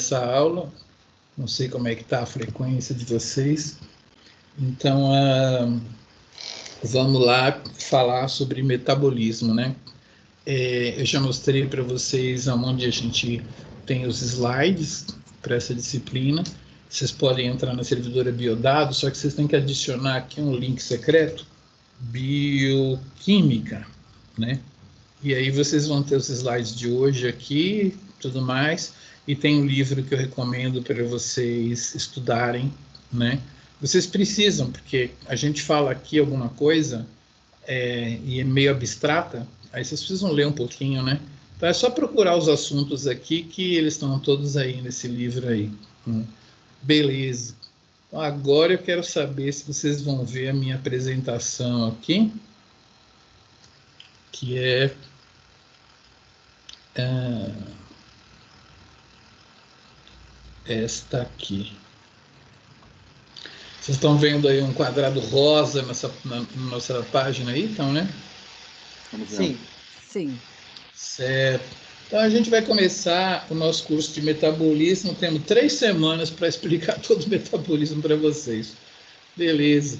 começar a aula. Não sei como é que está a frequência de vocês. Então, vamos lá falar sobre metabolismo, né? Eu já mostrei para vocês onde a gente tem os slides para essa disciplina. Vocês podem entrar na servidora Biodados, só que vocês têm que adicionar aqui um link secreto, Bioquímica, né? E aí vocês vão ter os slides de hoje aqui, tudo mais, e tem um livro que eu recomendo para vocês estudarem, né? Vocês precisam, porque a gente fala aqui alguma coisa e é meio abstrata, aí vocês precisam ler um pouquinho, né? Então é só procurar os assuntos aqui, que eles estão todos aí nesse livro aí. Beleza. Então, agora eu quero saber se vocês vão ver a minha apresentação aqui, que é esta aqui. Vocês estão vendo aí um quadrado rosa na nossa página aí, então, né? Sim. Sim. Certo. Então, a gente vai começar o nosso curso de metabolismo. Temos 3 semanas para explicar todo o metabolismo para vocês. Beleza.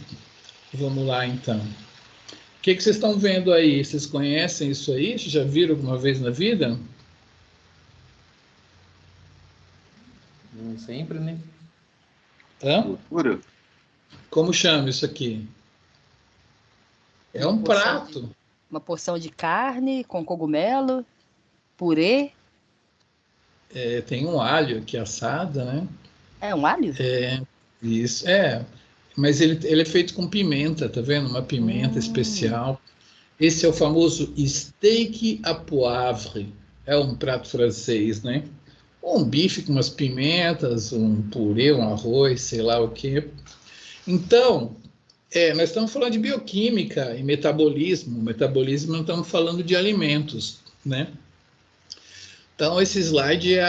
Vamos lá, então. O que vocês estão vendo aí? Vocês conhecem isso aí? Já viram alguma vez na vida? Não sempre, né? Loucura. Como chama isso aqui? É um prato. Uma porção de carne com cogumelo, purê. Tem um alho aqui assado, né? É um alho? Isso, mas ele é feito com pimenta, tá vendo? Uma pimenta especial. Esse é o famoso steak à poivre. É um prato francês, né? Um bife com umas pimentas, um purê, um arroz, sei lá o quê. Então, nós estamos falando de bioquímica e metabolismo. Metabolismo, não estamos falando de alimentos, né? Então, esse slide é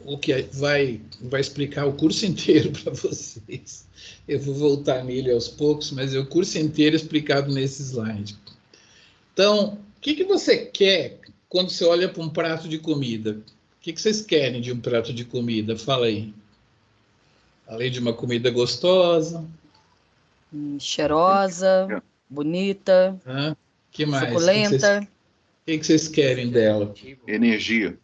o que vai explicar o curso inteiro para vocês. Eu vou voltar nele aos poucos, mas é o curso inteiro explicado nesse slide. Então, o que você quer quando você olha para um prato de comida? O que vocês querem de um prato de comida? Fala aí. Além de uma comida gostosa. Cheirosa, bonita, que mais? suculenta. O que vocês querem dela? Energia.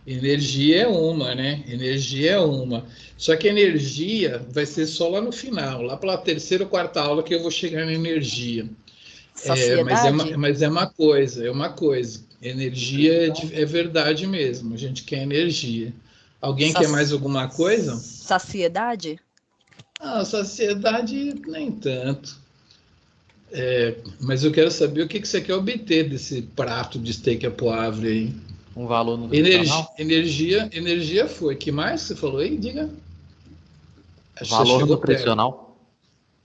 Energia é uma, né? Energia é uma. Só que energia vai ser só lá no final, lá pela 3ª ou 4ª aula que eu vou chegar na energia. Mas é uma coisa. Energia é verdade mesmo, a gente quer energia. Alguém quer mais alguma coisa? Saciedade? Saciedade nem tanto. Mas eu quero saber o que você quer obter desse prato de steak à poivre aí. Um valor nutricional? Energia foi. Que mais você falou aí? Diga. Valor nutricional.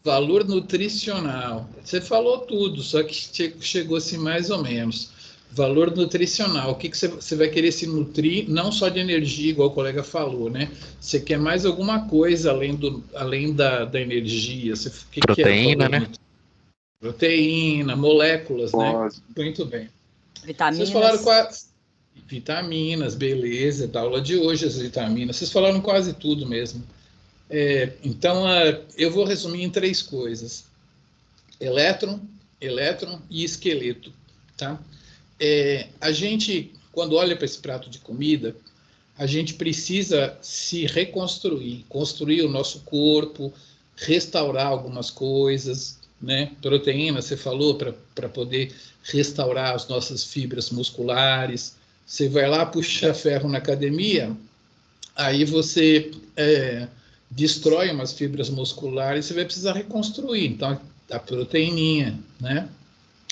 Valor nutricional. Você falou tudo, só que chegou assim mais ou menos. Valor nutricional. O que você vai querer se nutrir, não só de energia, igual o colega falou, né? Você quer mais alguma coisa além da energia. Proteína, né? Proteína, moléculas, né? Muito bem. Vitaminas. Vocês falaram vitaminas, beleza, da aula de hoje as vitaminas. Vocês falaram quase tudo mesmo. Então, eu vou resumir em 3 coisas. Elétron e esqueleto, tá? A gente, quando olha para esse prato de comida, a gente precisa se reconstruir, construir o nosso corpo, restaurar algumas coisas, né? Proteína, você falou, para poder restaurar as nossas fibras musculares. Você vai lá, puxa ferro na academia, aí você destrói umas fibras musculares, você vai precisar reconstruir, então a proteininha, né?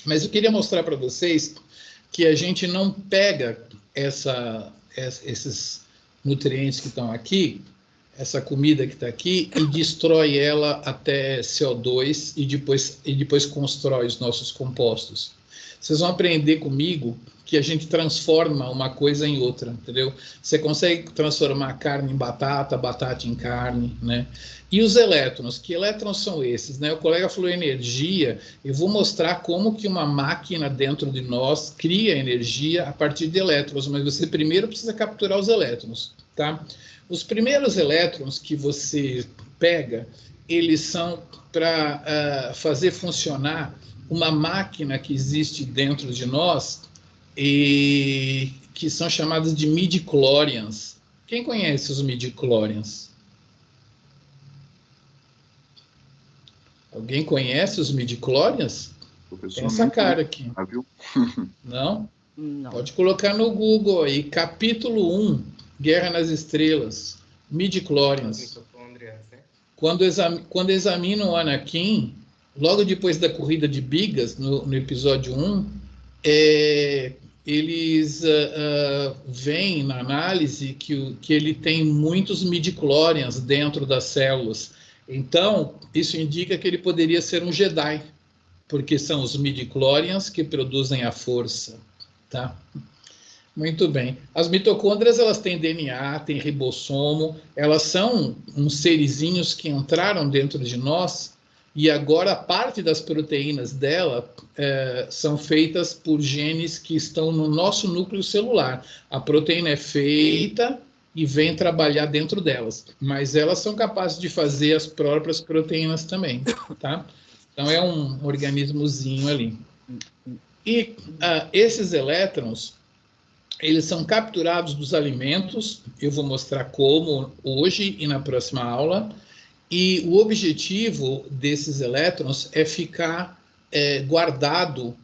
Mas eu queria mostrar para vocês que a gente não pega esses nutrientes que estão aqui, essa comida que está aqui, e destrói ela até CO2 e depois constrói os nossos compostos. Vocês vão aprender comigo que a gente transforma uma coisa em outra, entendeu? Você consegue transformar carne em batata, batata em carne, né? E os elétrons, que elétrons são esses, né? O colega falou energia, eu vou mostrar como que uma máquina dentro de nós cria energia a partir de elétrons, mas você primeiro precisa capturar os elétrons, tá? Os primeiros elétrons que você pega, eles são para fazer funcionar uma máquina que existe dentro de nós e que são chamadas de midi-chlorians. Quem conhece os midi-chlorians? Alguém conhece os midi-chlorians? Tem essa cara aqui. Não? Não. Pode colocar no Google aí, capítulo 1, Guerra nas Estrelas, midi-chlorians. Quando examinam o Anakin, logo depois da corrida de Bigas, no episódio 1, eles veem na análise que ele tem muitos midi-chlorians dentro das células. Então, isso indica que ele poderia ser um Jedi, porque são os midi-chlorians que produzem a força, tá? Muito bem. As mitocôndrias, elas têm DNA, têm ribossomo, elas são uns serizinhos que entraram dentro de nós e agora parte das proteínas dela são feitas por genes que estão no nosso núcleo celular. A proteína é feita e vem trabalhar dentro delas, mas elas são capazes de fazer as próprias proteínas também, tá? Então é um organismozinho ali. E esses elétrons, eles são capturados dos alimentos, eu vou mostrar como hoje e na próxima aula, e o objetivo desses elétrons é ficar guardado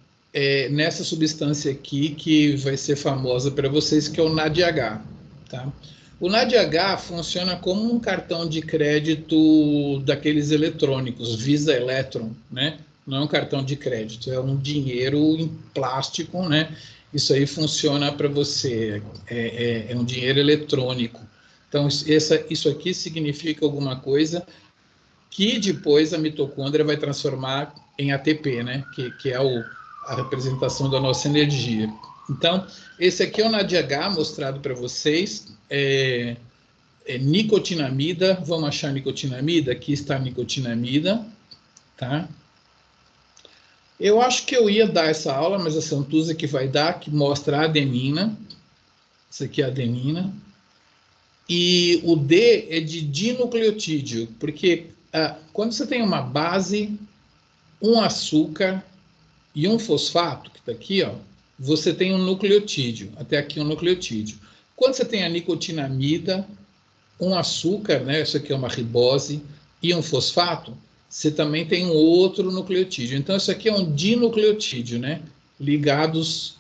nessa substância aqui, que vai ser famosa para vocês, que é o NADH, tá? O NADH funciona como um cartão de crédito daqueles eletrônicos, Visa Electron, né? Não é um cartão de crédito, é um dinheiro em plástico, né? Isso aí funciona para você, é um dinheiro eletrônico. Então, isso aqui significa alguma coisa que depois a mitocôndria vai transformar em ATP, né? Que é a representação da nossa energia. Então, esse aqui é o NADH mostrado para vocês, nicotinamida, vamos achar nicotinamida, aqui está a nicotinamida, tá? Eu acho que eu ia dar essa aula, mas a Santuza que vai dar, que mostra a adenina, isso aqui é a adenina, e o D é de dinucleotídeo, porque quando você tem uma base, um açúcar e um fosfato, que está aqui, ó, você tem um nucleotídeo, até aqui um nucleotídeo. Quando você tem a nicotinamida, um açúcar, né, isso aqui é uma ribose, e um fosfato, você também tem um outro nucleotídeo. Então, isso aqui é um dinucleotídeo, né, ligados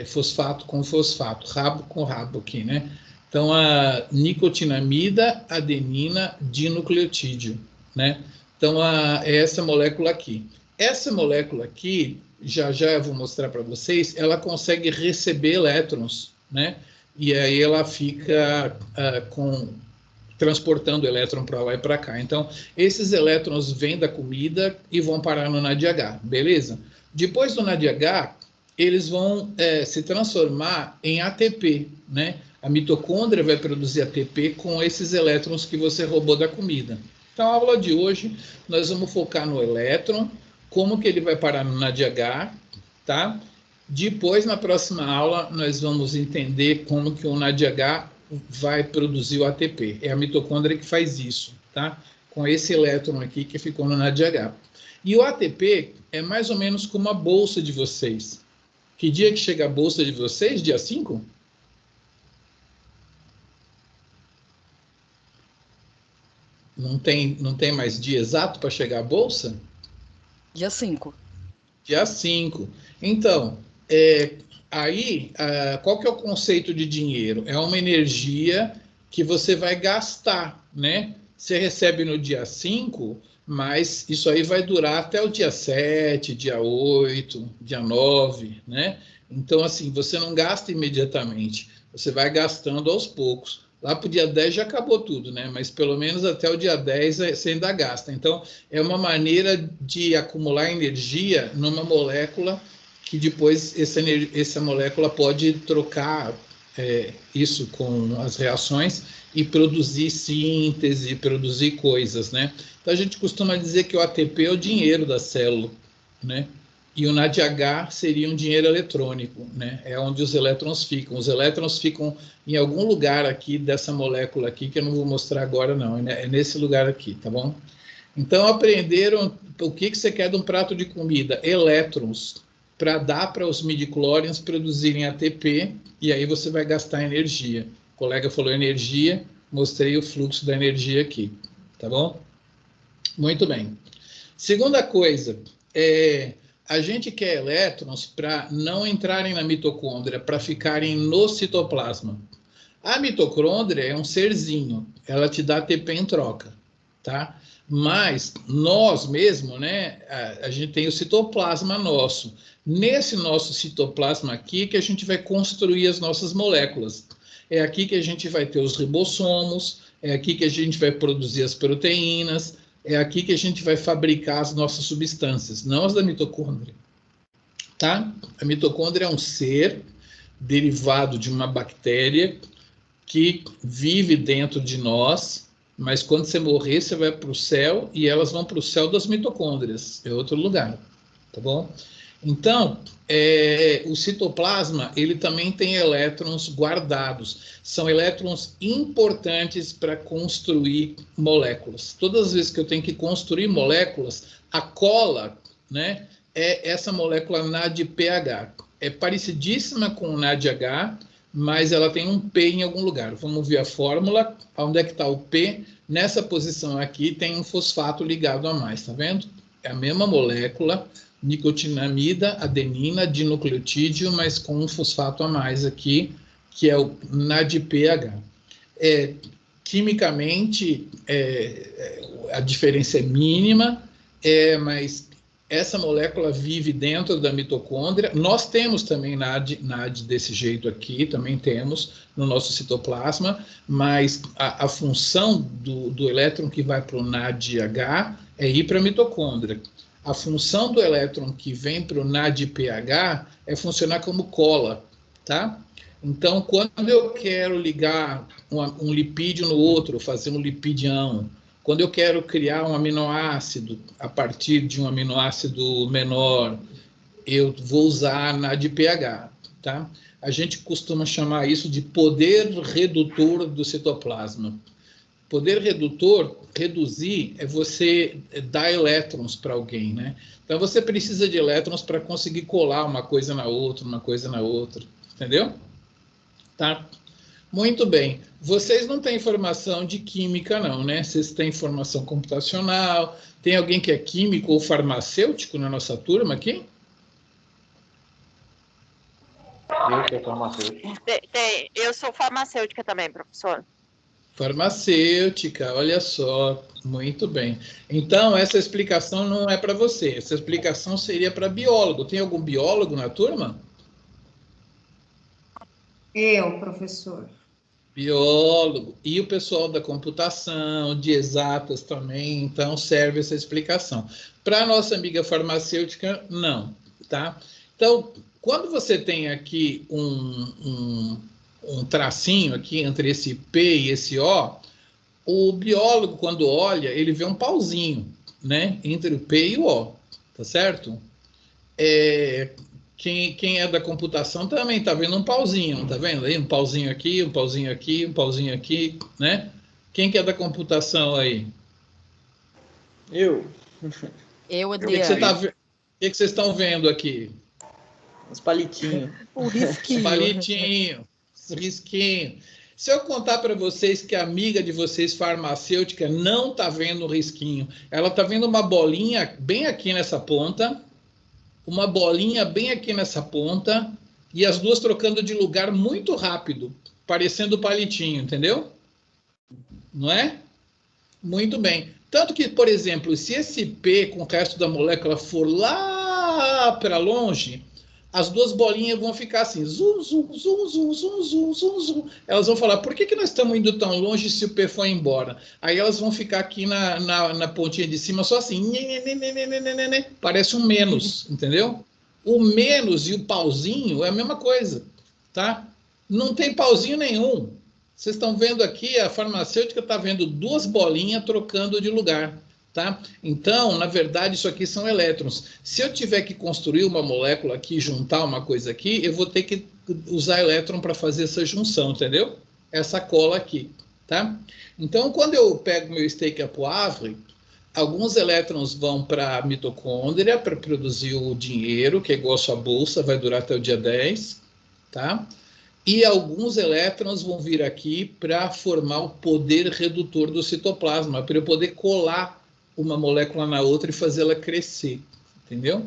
fosfato com fosfato, rabo com rabo aqui, né. Então, a nicotinamida, adenina, dinucleotídeo, né. Então, é essa molécula aqui. Essa molécula aqui, já eu vou mostrar para vocês, ela consegue receber elétrons, né? E aí ela fica transportando elétron para lá e para cá. Então, esses elétrons vêm da comida e vão parar no NADH, beleza? Depois do NADH, eles vão se transformar em ATP, né? A mitocôndria vai produzir ATP com esses elétrons que você roubou da comida. Então, a aula de hoje, nós vamos focar no elétron, como que ele vai parar no NADH, tá? Depois, na próxima aula, nós vamos entender como que o NADH vai produzir o ATP. É a mitocôndria que faz isso, tá? Com esse elétron aqui que ficou no NADH. E o ATP é mais ou menos como a bolsa de vocês. Que dia que chega a bolsa de vocês? Dia 5? Não tem mais dia exato para chegar a bolsa? Dia 5. Dia 5. Então, qual que é o conceito de dinheiro? É uma energia que você vai gastar, né? Você recebe no dia 5, mas isso aí vai durar até o dia 7, dia 8, dia 9, né? Então, assim, você não gasta imediatamente, você vai gastando aos poucos. Lá para o dia 10 já acabou tudo, né? Mas pelo menos até o dia 10 você ainda gasta. Então, é uma maneira de acumular energia numa molécula que depois essa molécula pode trocar isso com as reações e produzir síntese, produzir coisas, né? Então a gente costuma dizer que o ATP é o dinheiro da célula, né? E o NADH seria um dinheiro eletrônico, né? É onde os elétrons ficam. Os elétrons ficam em algum lugar aqui dessa molécula aqui, que eu não vou mostrar agora não, é nesse lugar aqui, tá bom? Então aprenderam o que você quer de um prato de comida? Elétrons, para dar para os midichlorians produzirem ATP, e aí você vai gastar energia. O colega falou energia, mostrei o fluxo da energia aqui, tá bom? Muito bem. Segunda coisa, a gente quer elétrons para não entrarem na mitocôndria, para ficarem no citoplasma. A mitocôndria é um serzinho, ela te dá ATP em troca, tá? Mas nós mesmo, né, a gente tem o citoplasma nosso. Nesse nosso citoplasma aqui que a gente vai construir as nossas moléculas. É aqui que a gente vai ter os ribossomos, é aqui que a gente vai produzir as proteínas, é aqui que a gente vai fabricar as nossas substâncias, não as da mitocôndria. Tá? A mitocôndria é um ser derivado de uma bactéria que vive dentro de nós, mas quando você morrer, você vai para o céu e elas vão para o céu das mitocôndrias, é outro lugar, tá bom? Então, o citoplasma, ele também tem elétrons guardados. São elétrons importantes para construir moléculas. Todas as vezes que eu tenho que construir moléculas, a cola, né, é essa molécula NADPH. É parecidíssima com o NADH, mas ela tem um P em algum lugar. Vamos ver a fórmula. Onde é que está o P? Nessa posição aqui tem um fosfato ligado a mais, tá vendo? É a mesma molécula, nicotinamida, adenina, dinucleotídeo, mas com um fosfato a mais aqui, que é o NADPH. Quimicamente, a diferença é mínima, mas essa molécula vive dentro da mitocôndria. Nós temos também NAD desse jeito aqui, também temos no nosso citoplasma, mas a função do elétron que vai para o NADH é ir para a mitocôndria. A função do elétron que vem para o NADPH é funcionar como cola, tá? Então, quando eu quero ligar um lipídio no outro, fazer um lipidião, quando eu quero criar um aminoácido a partir de um aminoácido menor, eu vou usar NADPH, tá? A gente costuma chamar isso de poder redutor do citoplasma. Poder redutor, reduzir, é você dar elétrons para alguém, né? Então, você precisa de elétrons para conseguir colar uma coisa na outra, entendeu? Tá? Muito bem. Vocês não têm formação de química, não, né? Vocês têm formação computacional. Tem alguém que é químico ou farmacêutico na nossa turma aqui? Eu que é farmacêutico. Eu sou farmacêutica também, professor. Farmacêutica, olha só, muito bem. Então, essa explicação não é para você, essa explicação seria para biólogo. Tem algum biólogo na turma? Eu, professor. Biólogo. E o pessoal da computação, de exatas também, então serve essa explicação. Para a nossa amiga farmacêutica, não, tá? Então, quando você tem aqui um tracinho aqui entre esse P e esse O, o biólogo, quando olha, ele vê um pauzinho, né? Entre o P e o O, tá certo? Quem é da computação também está vendo um pauzinho, tá vendo aí? Um pauzinho aqui, um pauzinho aqui, um pauzinho aqui, né? Quem que é da computação aí? Eu, Adriano. O que vocês estão vendo aqui? os palitinhos. O risquinho. Palitinho, risquinho. Se eu contar para vocês que a amiga de vocês, farmacêutica, não está vendo o risquinho, ela está vendo uma bolinha bem aqui nessa ponta, uma bolinha bem aqui nessa ponta, e as duas trocando de lugar muito rápido, parecendo palitinho, entendeu? Não é? Muito bem. Tanto que, por exemplo, se esse P com o resto da molécula for lá para longe, as duas bolinhas vão ficar assim, zum, zum, zum, zum, zum, zum, zum, zum. Elas vão falar, por que nós estamos indo tão longe se o P foi embora? Aí elas vão ficar aqui na pontinha de cima, só assim, parece um menos, entendeu? O menos e o pauzinho é a mesma coisa, tá? Não tem pauzinho nenhum. Vocês estão vendo aqui, a farmacêutica está vendo duas bolinhas trocando de lugar, tá? Então, na verdade, isso aqui são elétrons. Se eu tiver que construir uma molécula aqui, juntar uma coisa aqui, eu vou ter que usar elétron para fazer essa junção, entendeu? Essa cola aqui, tá? Então, quando eu pego meu steak à poivre, alguns elétrons vão para a mitocôndria para produzir o dinheiro, que é igual a sua bolsa, vai durar até o dia 10, tá? E alguns elétrons vão vir aqui para formar o poder redutor do citoplasma, para eu poder colar uma molécula na outra e fazê-la crescer, entendeu?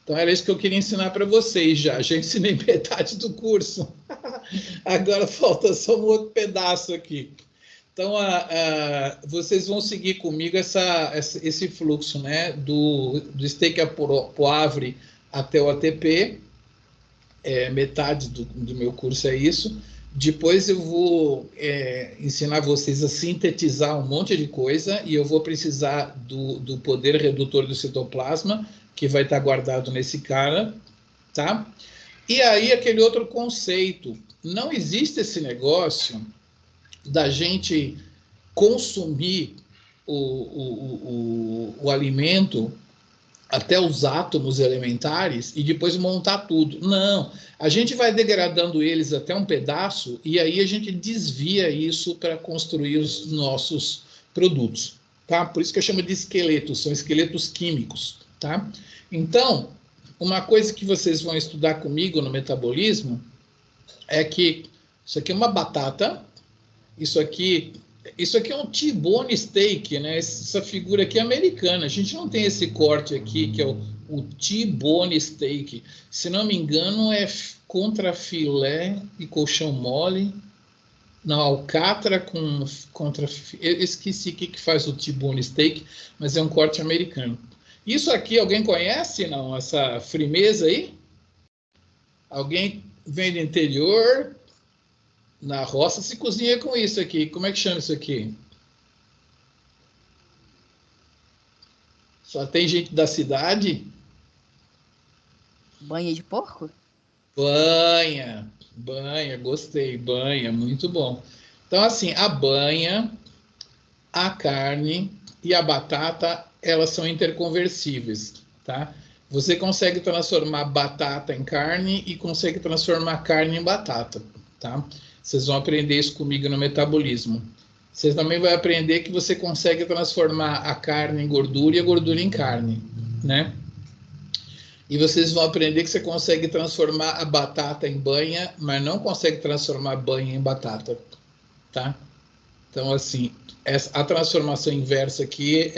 Então era isso que eu queria ensinar para vocês já ensinei metade do curso. Agora falta só um outro pedaço aqui. Então, vocês vão seguir comigo esse fluxo, né, do steak à poivre até o ATP, metade do meu curso é isso. Depois eu vou ensinar vocês a sintetizar um monte de coisa e eu vou precisar do poder redutor do citoplasma, que vai estar guardado nesse cara, tá? E aí aquele outro conceito, não existe esse negócio da gente consumir o alimento até os átomos elementares e depois montar tudo. Não, a gente vai degradando eles até um pedaço e aí a gente desvia isso para construir os nossos produtos, tá? Por isso que eu chamo de esqueletos, são esqueletos químicos, tá? Então, uma coisa que vocês vão estudar comigo no metabolismo é que isso aqui é uma batata, isso aqui é um T-bone steak, né? Essa figura aqui é americana. A gente não tem esse corte aqui, que é o T-bone steak. Se não me engano, é contrafilé e colchão mole. Não, alcatra com eu esqueci o que faz o T-bone steak, mas é um corte americano. Isso aqui, alguém conhece, não? Essa frimeza aí? Alguém vem do interior? Na roça se cozinha com isso aqui. Como é que chama isso aqui? Só tem gente da cidade? Banha de porco? Banha, gostei, banha, muito bom. Então, assim, a banha, a carne e a batata, elas são interconversíveis, tá? Você consegue transformar batata em carne e consegue transformar carne em batata, tá? Vocês vão aprender isso comigo no metabolismo. Vocês também vão aprender que você consegue transformar a carne em gordura e a gordura em carne, né? E vocês vão aprender que você consegue transformar a batata em banha, mas não consegue transformar banha em batata, tá? Então, assim, a transformação inversa aqui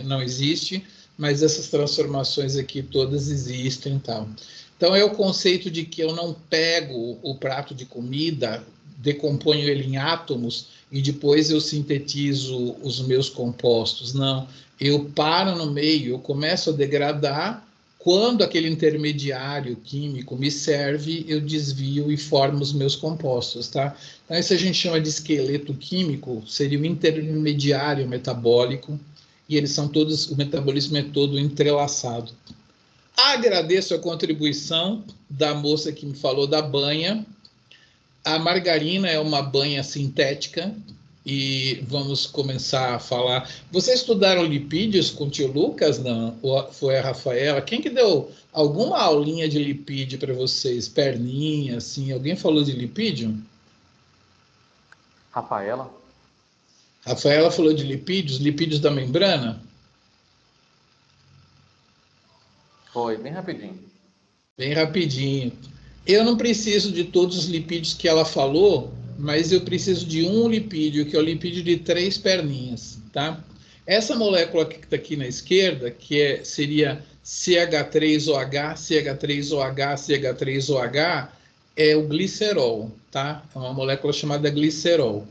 não existe, mas essas transformações aqui todas existem, tá? Então, é o conceito de que eu não pego o prato de comida, decomponho ele em átomos e depois eu sintetizo os meus compostos. Não, eu paro no meio, eu começo a degradar, quando aquele intermediário químico me serve, eu desvio e formo os meus compostos, tá? Então, isso a gente chama de esqueleto químico, seria o intermediário metabólico, e eles são todos, o metabolismo é todo entrelaçado. Agradeço a contribuição da moça que me falou da banha. A margarina é uma banha sintética e vamos começar a falar. Vocês estudaram lipídios com o tio Lucas? Não? Ou foi a Rafaela? Quem que deu alguma aulinha de lipídio para vocês? Perninha, assim? Alguém falou de lipídio? Rafaela? Rafaela falou de lipídios da membrana? Foi, bem rapidinho. Bem rapidinho. Eu não preciso de todos os lipídios que ela falou, mas eu preciso de um lipídio, que é o lipídio de 3 perninhas, tá? Essa molécula que está aqui na esquerda, que seria CH3OH, CH3OH, CH3OH, é o glicerol, tá? É uma molécula chamada glicerol.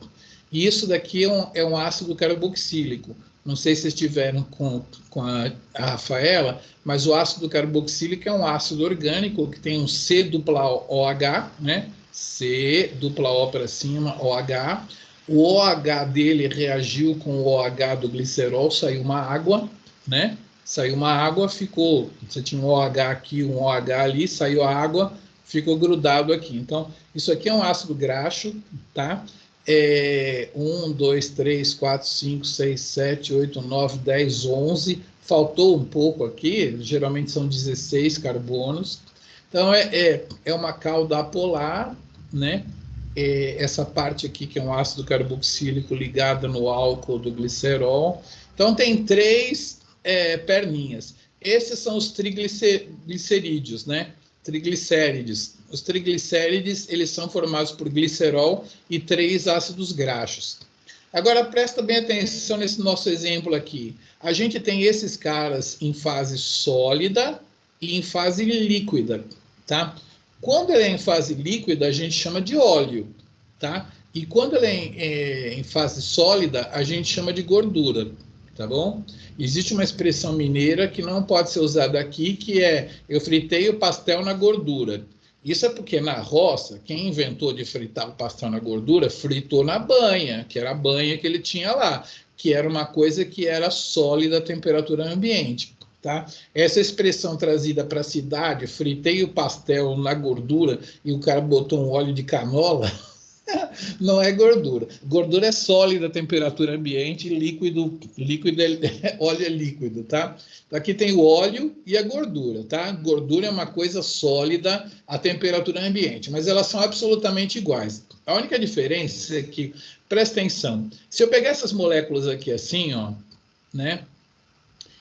E isso daqui é um ácido carboxílico. Não sei se vocês estiveram com a Rafaela, mas o ácido carboxílico é um ácido orgânico que tem um C-OH, né? C-O para cima, OH. O OH dele reagiu com o OH do glicerol, saiu uma água, né? Saiu uma água, ficou, você tinha um OH aqui, um OH ali, saiu a água, ficou grudado aqui. Então, isso aqui é um ácido graxo, tá? 1, 2, 3, 4, 5, 6, 7, 8, 9, 10, 11. Faltou um pouco aqui, geralmente são 16 carbonos. Então, é uma cauda apolar, né? Essa parte aqui, que é um ácido carboxílico ligada no álcool do glicerol. Então, tem 3 perninhas. Esses são os triglicerídeos, né? Triglicérides. Os triglicérides, eles são formados por glicerol e 3 ácidos graxos. Agora, presta bem atenção nesse nosso exemplo aqui. A gente tem esses caras em fase sólida e em fase líquida, tá? Quando ele é em fase líquida, a gente chama de óleo, tá? E quando ele é em fase sólida, a gente chama de gordura, tá bom? Existe uma expressão mineira que não pode ser usada aqui, que é: eu fritei o pastel na gordura. Isso é porque na roça, quem inventou de fritar o pastel na gordura, fritou na banha, que era a banha que ele tinha lá, que era uma coisa que era sólida à temperatura ambiente. Tá? Essa expressão trazida para a cidade, fritei o pastel na gordura e o cara botou um óleo de canola, não é gordura. Gordura é sólida à temperatura ambiente, líquido óleo é líquido, tá? Então, aqui tem o óleo e a gordura, tá? Gordura é uma coisa sólida à temperatura ambiente, mas elas são absolutamente iguais. A única diferença é que, presta atenção, se eu pegar essas moléculas aqui assim, ó, né?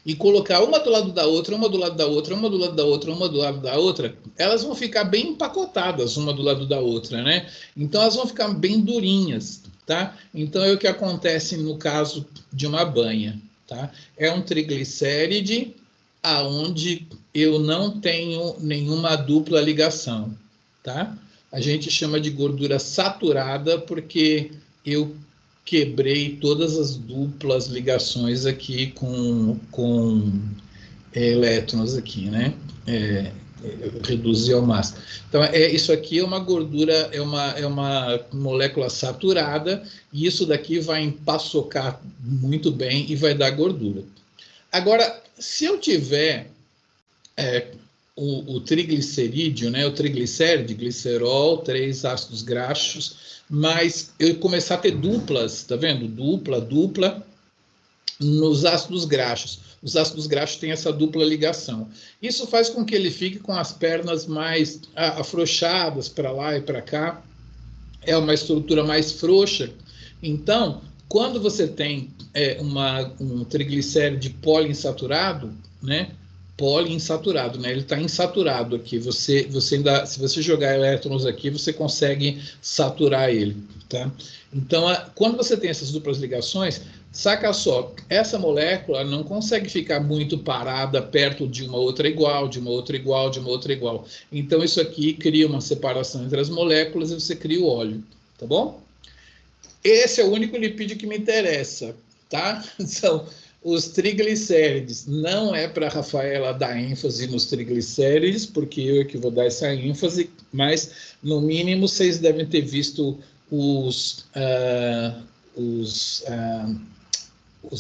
E colocar uma do lado da outra, uma do lado da outra, uma do lado da outra, uma do lado da outra, elas vão ficar bem empacotadas uma do lado da outra, né? Então, elas vão ficar bem durinhas, tá? Então, é o que acontece no caso de uma banha, tá? É um triglicéride aonde eu não tenho nenhuma dupla ligação, tá? A gente chama de gordura saturada porque eu quebrei todas as duplas ligações aqui com elétrons aqui, né? Reduzi ao máximo. Então, isso aqui é uma gordura, é uma molécula saturada, e isso daqui vai empaçocar muito bem e vai dar gordura. Agora, se eu tiver o triglicerídeo, né, o triglicéride, glicerol, 3 ácidos graxos, mas eu começar a ter duplas, tá vendo? Dupla nos ácidos graxos. Os ácidos graxos têm essa dupla ligação. Isso faz com que ele fique com as pernas mais afrouxadas para lá e para cá. É uma estrutura mais frouxa. Então, quando você tem um triglicéride poliinsaturado, né? Poliinsaturado, né? Ele está insaturado aqui. Você ainda, se você jogar elétrons aqui, você consegue saturar ele, tá? Então, quando você tem essas duplas ligações, saca só, essa molécula não consegue ficar muito parada perto de uma outra igual, de uma outra igual, de uma outra igual. Então, isso aqui cria uma separação entre as moléculas e você cria o óleo, tá bom? Esse é o único lipídio que me interessa, tá? São os triglicérides. Não é para a Rafaela dar ênfase nos triglicérides, porque eu é que vou dar essa ênfase, mas, no mínimo, vocês devem ter visto os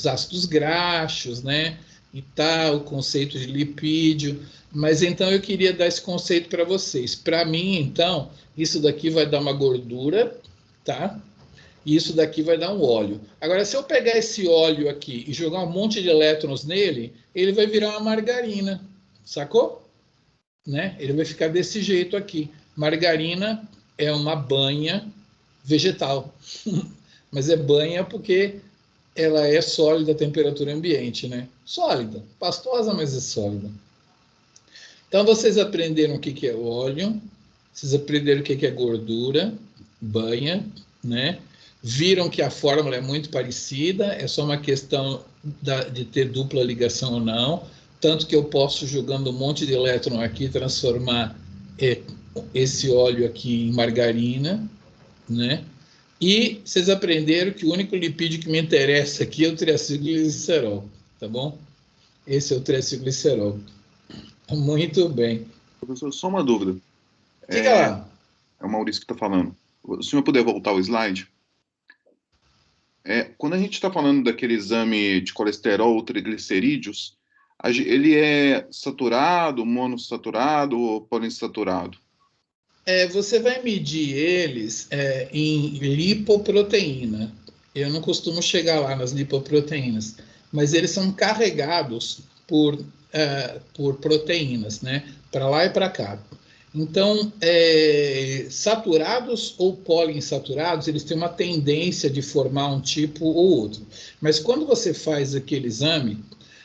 ácidos graxos, né? E tal, o conceito de lipídio. Mas, então, eu queria dar esse conceito para vocês. Para mim, então, isso daqui vai dar uma gordura, tá? E isso daqui vai dar um óleo. Agora, se eu pegar esse óleo aqui e jogar um monte de elétrons nele, ele vai virar uma margarina, sacou? Né? Ele vai ficar desse jeito aqui. Margarina é uma banha vegetal, mas é banha porque ela é sólida à temperatura ambiente, né? Sólida, pastosa, mas é sólida. Então, vocês aprenderam o que é óleo, vocês aprenderam o que é gordura, banha, né? Viram que a fórmula é muito parecida, é só uma questão de ter dupla ligação ou não, tanto que eu posso, jogando um monte de elétron aqui, transformar esse óleo aqui em margarina, né? E vocês aprenderam que o único lipídio que me interessa aqui é o triacilglicerol, tá bom? Esse é o triacilglicerol. Muito bem. Professor, só uma dúvida. Diga lá. É o Maurício que está falando. O senhor puder voltar o slide? Quando a gente está falando daquele exame de colesterol ou triglicerídeos, Ele é saturado, monossaturado ou poliinsaturado? Você vai medir eles em lipoproteína. Eu não costumo chegar lá nas lipoproteínas, mas eles são carregados por proteínas, né? Para lá e para cá. Então, saturados ou poliinsaturados, eles têm uma tendência de formar um tipo ou outro. Mas quando você faz aquele exame,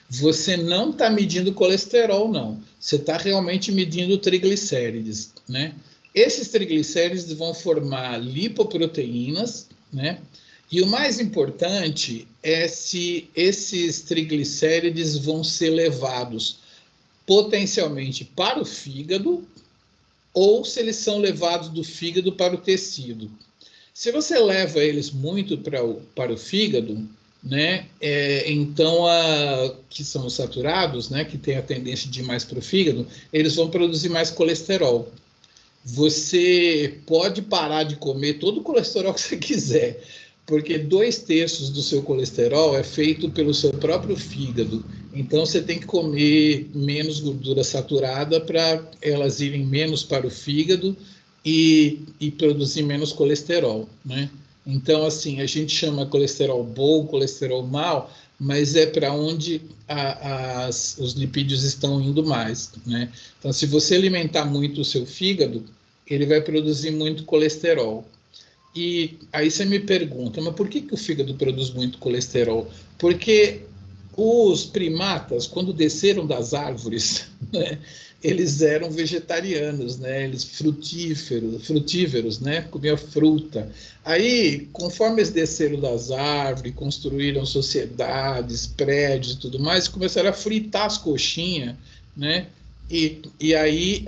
você não está medindo colesterol, não. Você está realmente medindo triglicérides, né? Esses triglicérides vão formar lipoproteínas, né? E o mais importante é se esses triglicérides vão ser levados potencialmente para o fígado ou se eles são levados do fígado para o tecido. Se você leva eles muito para o fígado, né, então, que são os saturados, né, que tem a tendência de ir mais para o fígado, eles vão produzir mais colesterol. Você pode parar de comer todo o colesterol que você quiser, porque 2/3 do seu colesterol é feito pelo seu próprio fígado. Então, você tem que comer menos gordura saturada para elas irem menos para o fígado e produzir menos colesterol, né? Então, assim, a gente chama colesterol bom, colesterol mau, mas é para onde os lipídios estão indo mais, né? Então, se você alimentar muito o seu fígado, ele vai produzir muito colesterol. E aí você me pergunta, mas por que o fígado produz muito colesterol? Porque os primatas, quando desceram das árvores, né, eles eram vegetarianos, né? Eles frutíferos, né? Comiam fruta. Aí, conforme eles desceram das árvores, construíram sociedades, prédios e tudo mais, começaram a fritar as coxinhas, né? E aí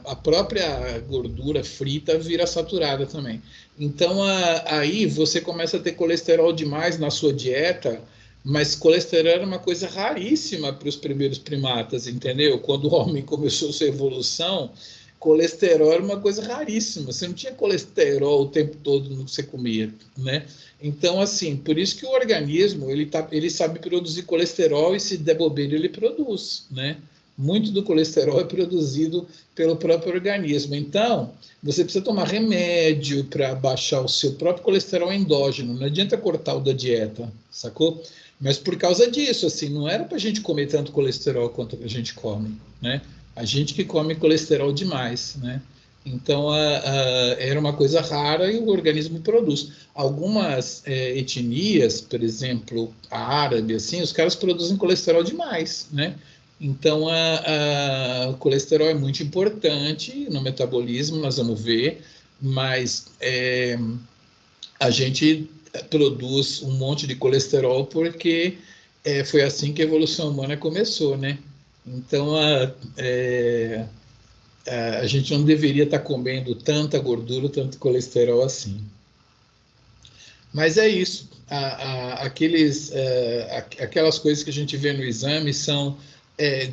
a própria gordura frita vira saturada também. Então, aí você começa a ter colesterol demais na sua dieta, mas colesterol era uma coisa raríssima para os primeiros primatas, entendeu? Quando o homem começou sua evolução, colesterol era uma coisa raríssima. Você não tinha colesterol o tempo todo no que você comia, né? Então, assim, por isso que o organismo, ele sabe produzir colesterol e se der bobeira, ele produz, né? Muito do colesterol é produzido pelo próprio organismo. Então, você precisa tomar remédio para baixar o seu próprio colesterol endógeno. Não adianta cortar o da dieta, sacou? Mas por causa disso, assim, não era para a gente comer tanto colesterol quanto a gente come, né? A gente que come colesterol demais, né? Então, era uma coisa rara e o organismo produz. Algumas etnias, por exemplo, a árabe, assim, os caras produzem colesterol demais, né? Então, o colesterol é muito importante no metabolismo, nós vamos ver, mas a gente produz um monte de colesterol porque foi assim que a evolução humana começou, né? Então, a gente não deveria estar comendo tanta gordura, tanto colesterol assim. Mas é isso. Aquelas coisas que a gente vê no exame são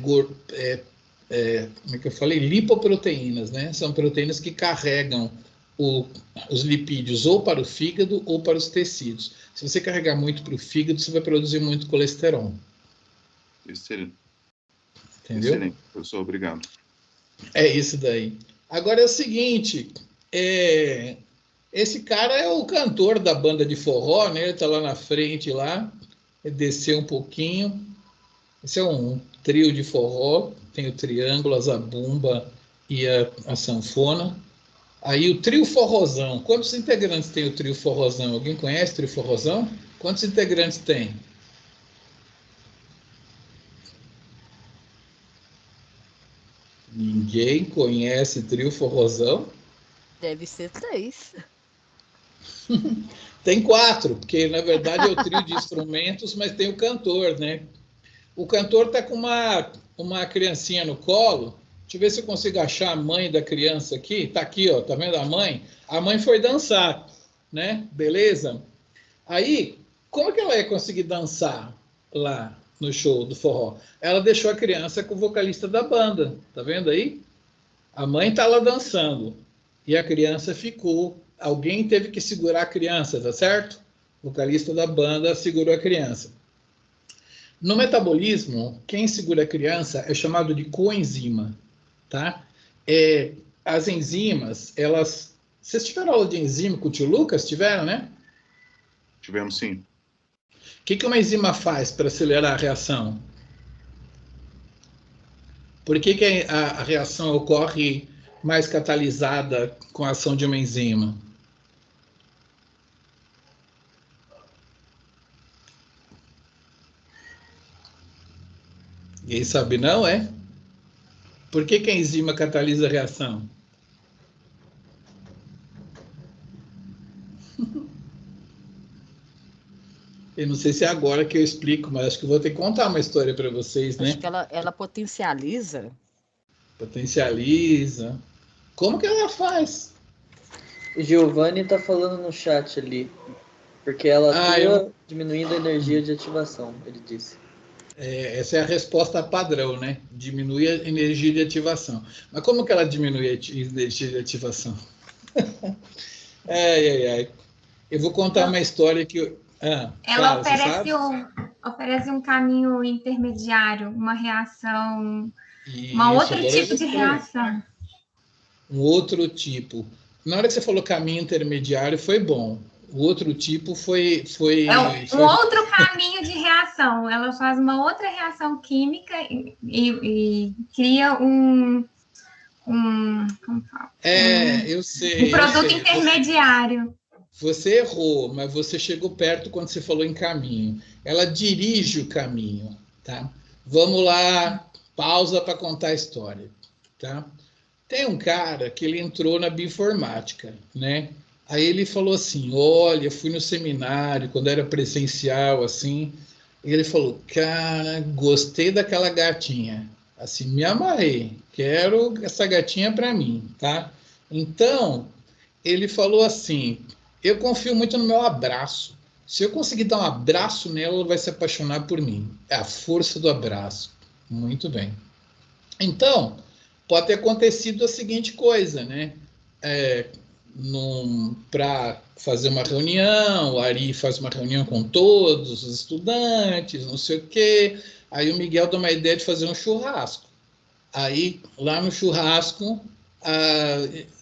como é que eu falei? Lipoproteínas, né? São proteínas que carregam os lipídios ou para o fígado ou para os tecidos. Se você carregar muito para o fígado, você vai produzir muito colesterol. Excelente. Entendeu? Excelente, professor, obrigado. É isso daí. Agora é o seguinte, esse cara é o cantor da banda de forró, né? Ele está lá na frente, lá, desceu um pouquinho. Esse é um trio de forró, tem o triângulo, a zabumba e a sanfona. Aí o trio forrozão. Quantos integrantes tem o trio forrozão? Alguém conhece o trio forrozão? Quantos integrantes tem? Ninguém conhece o trio forrozão? Deve ser 3. Tem 4, porque na verdade é o trio de instrumentos, mas tem o cantor, né? O cantor está com uma criancinha no colo. Deixa eu ver se eu consigo achar a mãe da criança aqui. Está aqui, ó, tá vendo a mãe? A mãe foi dançar, né? Beleza? Aí, como é que ela ia conseguir dançar lá no show do forró? Ela deixou a criança com o vocalista da banda, tá vendo aí? A mãe está lá dançando e a criança ficou. Alguém teve que segurar a criança, tá certo? O vocalista da banda segurou a criança. No metabolismo, quem segura a criança é chamado de coenzima, tá? As enzimas, elas... Vocês tiveram aula de enzima com o tio Lucas? Tiveram, né? Tivemos sim. O que uma enzima faz para acelerar a reação? Por que a reação ocorre mais catalisada com a ação de uma enzima? Ninguém sabe não, é? Por que a enzima catalisa a reação? Eu não sei se é agora que eu explico, mas acho que eu vou ter que contar uma história para vocês, né? Acho que ela potencializa. Potencializa. Como que ela faz? O Giovanni tá falando no chat ali. Porque ela atua diminuindo a energia de ativação, ele disse. Essa é a resposta padrão, né? Diminui a energia de ativação. Mas como que ela diminui a energia de ativação? Eu vou contar uma história que... Ela oferece um caminho intermediário, uma reação, outro tipo de reação. Um outro tipo. Na hora que você falou caminho intermediário, foi bom. O outro tipo foi outro caminho de reação. Ela faz uma outra reação química e cria como fala? Eu sei. Um produto intermediário. Você errou, mas você chegou perto quando você falou em caminho. Ela dirige o caminho, tá? Vamos lá, pausa para contar a história, tá? Tem um cara que ele entrou na bioinformática, né? Aí ele falou assim, olha, fui no seminário, quando era presencial, assim, e ele falou, cara, gostei daquela gatinha, assim, me amarrei, quero essa gatinha para mim, tá? Então, ele falou assim, eu confio muito no meu abraço, se eu conseguir dar um abraço nela, ela vai se apaixonar por mim, é a força do abraço, muito bem. Então, pode ter acontecido a seguinte coisa, né? Para fazer uma reunião, o Ari faz uma reunião com todos os estudantes, não sei o quê. Aí o Miguel dá uma ideia de fazer um churrasco. Aí, lá no churrasco,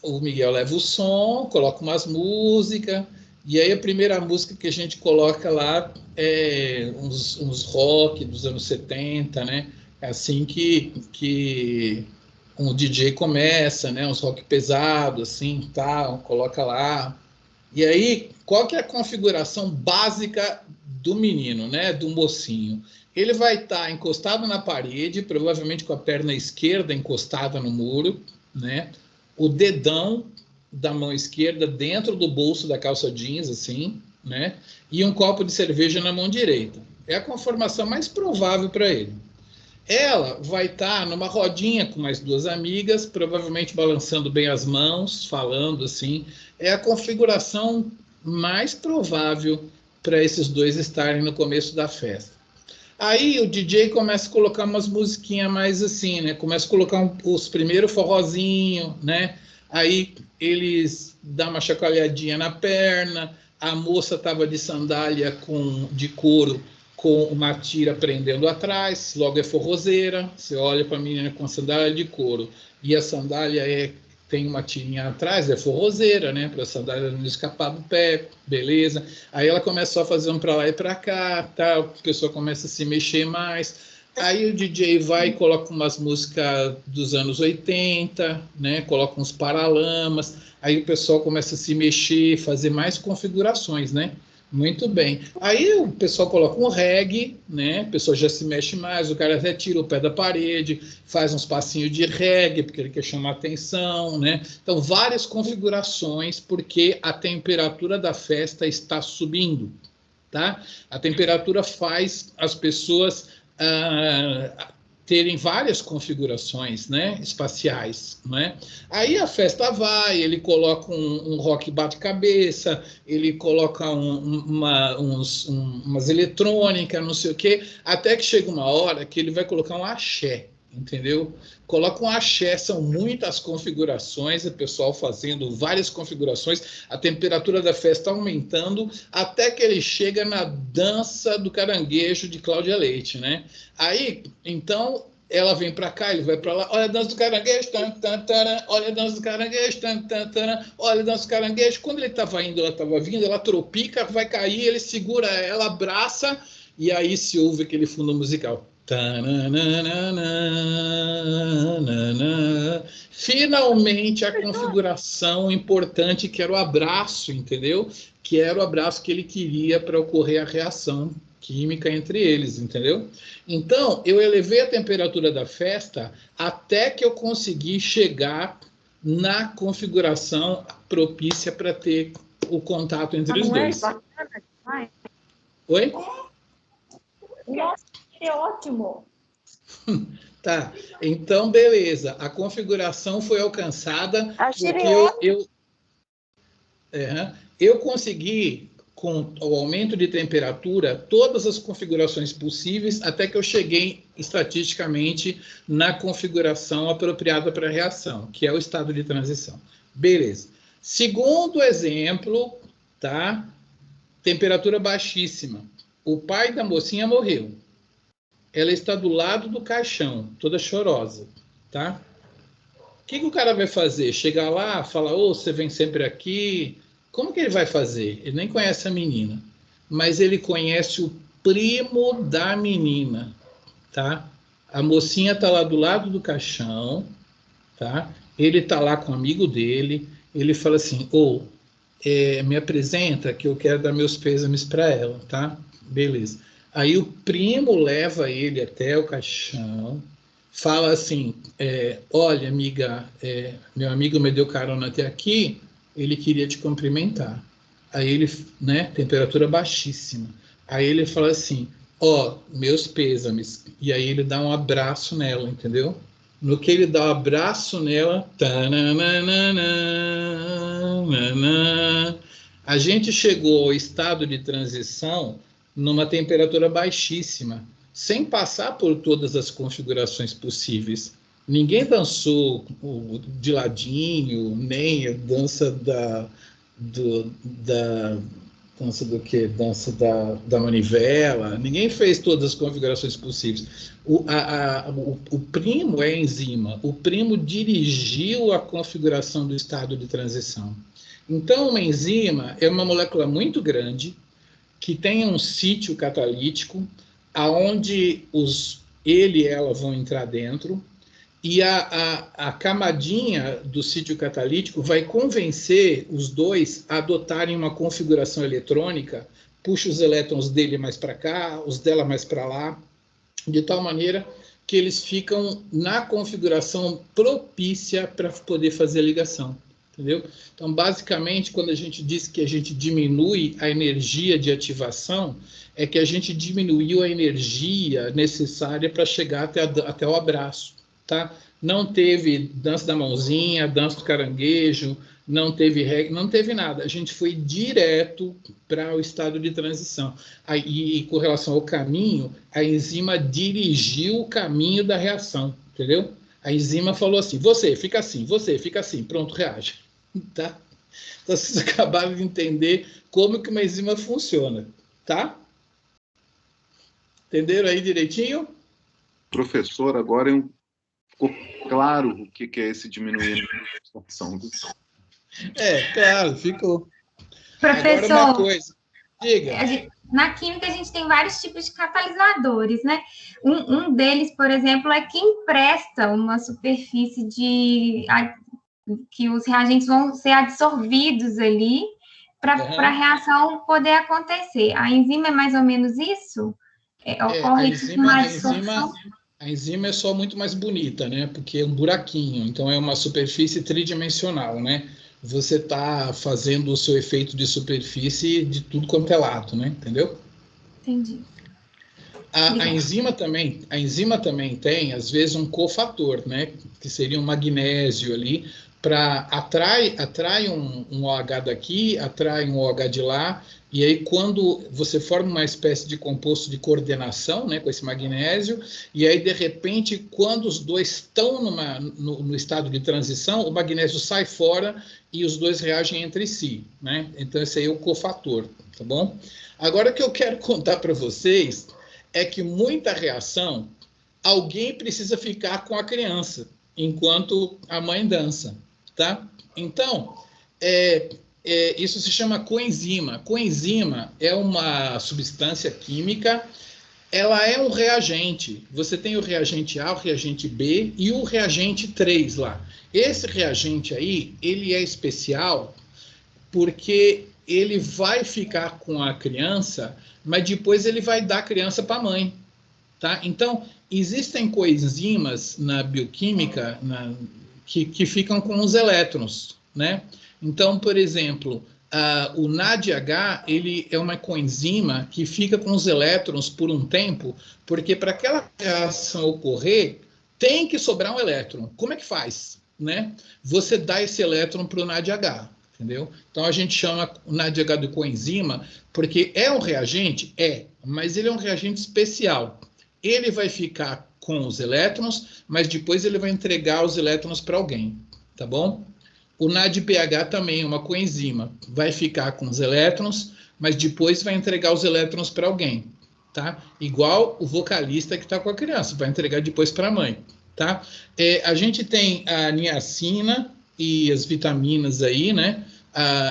o Miguel leva o som, coloca umas músicas, e aí a primeira música que a gente coloca lá é uns rock dos anos 70, né? É assim que um DJ começa, né? Uns rock pesado, assim, tal, coloca lá. E aí, qual que é a configuração básica do menino, né? Do mocinho? Ele vai estar encostado na parede, provavelmente com a perna esquerda encostada no muro, né? O dedão da mão esquerda dentro do bolso da calça jeans, assim, né? E um copo de cerveja na mão direita. É a conformação mais provável para ele. Ela vai estar numa rodinha com mais duas amigas, provavelmente balançando bem as mãos, falando assim. É a configuração mais provável para esses dois estarem no começo da festa. Aí o DJ começa a colocar umas musiquinhas mais assim, né? Começa a colocar os primeiros forrozinho, né? Aí eles dão uma chacoalhadinha na perna, a moça estava de sandália de couro, com uma tira prendendo atrás, logo é forrozeira. Você olha para a menina com sandália de couro e a sandália tem uma tirinha atrás, é forrozeira, né? Para a sandália não escapar do pé, beleza. Aí ela começa a fazer um para lá e para cá, tá? A pessoa começa a se mexer mais. Aí o DJ vai e coloca umas músicas dos anos 80, né? Coloca uns paralamas. Aí o pessoal começa a se mexer, fazer mais configurações, né? Muito bem. Aí o pessoal coloca um reggae, né? O pessoal já se mexe mais, o cara até tira o pé da parede, faz uns passinhos de reggae, porque ele quer chamar atenção, né? Então, várias configurações, porque a temperatura da festa está subindo, tá? A temperatura faz as pessoas terem várias configurações, né, espaciais, né? Aí a festa vai, ele coloca um rock bate-cabeça, ele coloca umas eletrônicas, não sei o quê, até que chega uma hora que ele vai colocar um axé, entendeu? Coloca um axé, são muitas configurações, o pessoal fazendo várias configurações, a temperatura da festa aumentando, até que ele chega na dança do caranguejo de Cláudia Leite, né? Aí, então, ela vem para cá, ele vai para lá, olha a dança do caranguejo, olha a dança do caranguejo, olha a dança do caranguejo. Quando ele estava indo, ela estava vindo, ela tropica, vai cair, ele segura ela, abraça, e aí se ouve aquele fundo musical. Finalmente a configuração importante, que era o abraço, entendeu? Que era o abraço que ele queria para ocorrer a reação química entre eles, entendeu? Então, eu elevei a temperatura da festa até que eu consegui chegar na configuração propícia para ter o contato entre os dois. Oi? Nossa, que ótimo! Tá, então beleza, a configuração foi alcançada porque eu consegui, com o aumento de temperatura, todas as configurações possíveis, até que eu cheguei estatisticamente na configuração apropriada para a reação, que é o estado de transição. Beleza. Segundo exemplo, tá? Temperatura baixíssima. O pai da mocinha morreu. Ela está do lado do caixão, toda chorosa, tá? O que o cara vai fazer? Chegar lá, falar, ô, você vem sempre aqui. Como que ele vai fazer? Ele nem conhece a menina, mas ele conhece o primo da menina, tá? A mocinha está lá do lado do caixão, tá? Ele está lá com um amigo dele, ele fala assim, ô, me apresenta que eu quero dar meus pêsames para ela, tá? Beleza. Aí o primo leva ele até o caixão, fala assim, olha, amiga, meu amigo me deu carona até aqui, ele queria te cumprimentar. Aí ele, né, temperatura baixíssima. Aí ele fala assim, ó, meus pêsames. E aí ele dá um abraço nela, entendeu? No que ele dá um abraço nela, a gente chegou ao estado de transição numa temperatura baixíssima, sem passar por todas as configurações possíveis. Ninguém dançou de ladinho, nem a dança dança do quê? Dança da manivela. Ninguém fez todas as configurações possíveis. O primo é a enzima. O primo dirigiu a configuração do estado de transição. Então, uma enzima é uma molécula muito grande que tem um sítio catalítico aonde ele e ela vão entrar dentro, e a camadinha do sítio catalítico vai convencer os dois a adotarem uma configuração eletrônica, puxa os elétrons dele mais para cá, os dela mais para lá, de tal maneira que eles ficam na configuração propícia para poder fazer a ligação. Entendeu? Então, basicamente, quando a gente diz que a gente diminui a energia de ativação, é que a gente diminuiu a energia necessária para chegar até o abraço, tá? Não teve dança da mãozinha, dança do caranguejo, não teve nada. A gente foi direto para o estado de transição. Aí, com relação ao caminho, a enzima dirigiu o caminho da reação, entendeu? A enzima falou assim, você fica assim, pronto, reage. Tá? Então, vocês acabaram de entender como que uma enzima funciona, tá? Entenderam aí direitinho? Professor, agora ficou claro o que é esse diminuir a absorção. Claro, ficou. Professor, agora uma coisa, diga. Na química, a gente tem vários tipos de catalisadores, né? Um deles, por exemplo, é que empresta uma superfície que os reagentes vão ser absorvidos ali para a reação poder acontecer. A enzima é mais ou menos isso? Ocorre a enzima é só muito mais bonita, né? Porque é um buraquinho, então é uma superfície tridimensional, né? Você está fazendo o seu efeito de superfície de tudo quanto é lado, né? Entendeu? Entendi. A enzima também tem, às vezes, um cofator, né? Que seria um magnésio ali, atrai um OH daqui, atrai um OH de lá, e aí quando você forma uma espécie de composto de coordenação, né, com esse magnésio, e aí de repente, quando os dois estão no estado de transição, o magnésio sai fora e os dois reagem entre si, né? Então esse aí é o cofator, tá bom? Agora o que eu quero contar para vocês é que muita reação, alguém precisa ficar com a criança, enquanto a mãe dança. Tá? Então, isso se chama coenzima. Coenzima é uma substância química, ela é um reagente. Você tem o reagente A, o reagente B e o reagente 3 lá. Esse reagente aí, ele é especial porque ele vai ficar com a criança, mas depois ele vai dar a criança para a mãe. Tá? Então, existem coenzimas na bioquímica, que ficam com os elétrons, né? Então, por exemplo, o NADH, ele é uma coenzima que fica com os elétrons por um tempo, porque para aquela reação ocorrer, tem que sobrar um elétron. Como é que faz, né? Você dá esse elétron para o NADH, entendeu? Então, a gente chama o NADH de coenzima, porque é um reagente? É, mas ele é um reagente especial. Ele vai ficar com os elétrons, mas depois ele vai entregar os elétrons para alguém, tá bom? O NADPH também é uma coenzima, vai ficar com os elétrons, mas depois vai entregar os elétrons para alguém, tá? Igual o vocalista que está com a criança, vai entregar depois para a mãe, tá? A gente tem a niacina e as vitaminas aí, né?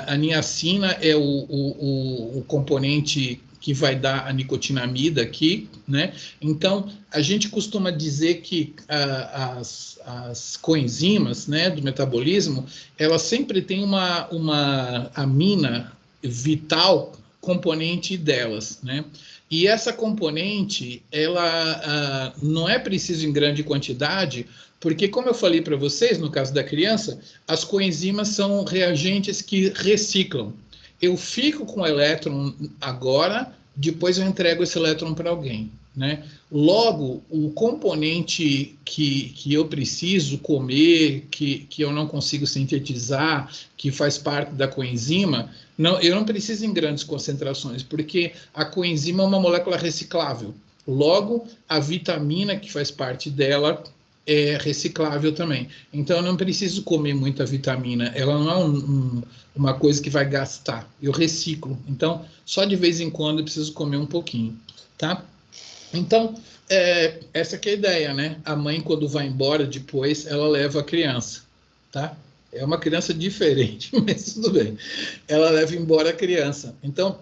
A niacina é o componente que vai dar a nicotinamida aqui, né? Então, a gente costuma dizer que as coenzimas, né, do metabolismo, elas sempre têm uma amina vital componente delas, né? E essa componente, ela não é preciso em grande quantidade, porque, como eu falei para vocês, no caso da criança, as coenzimas são reagentes que reciclam. Eu fico com o elétron agora, depois eu entrego esse elétron para alguém, né? Logo, o componente que eu preciso comer, que eu não consigo sintetizar, que faz parte da coenzima, eu não preciso em grandes concentrações, porque a coenzima é uma molécula reciclável. Logo, a vitamina que faz parte dela é reciclável também. Então, eu não preciso comer muita vitamina. Ela não é uma coisa que vai gastar. Eu reciclo. Então, só de vez em quando eu preciso comer um pouquinho, tá? Então, essa que é a ideia, né? A mãe, quando vai embora depois, ela leva a criança, tá? É uma criança diferente, mas tudo bem. Ela leva embora a criança. Então,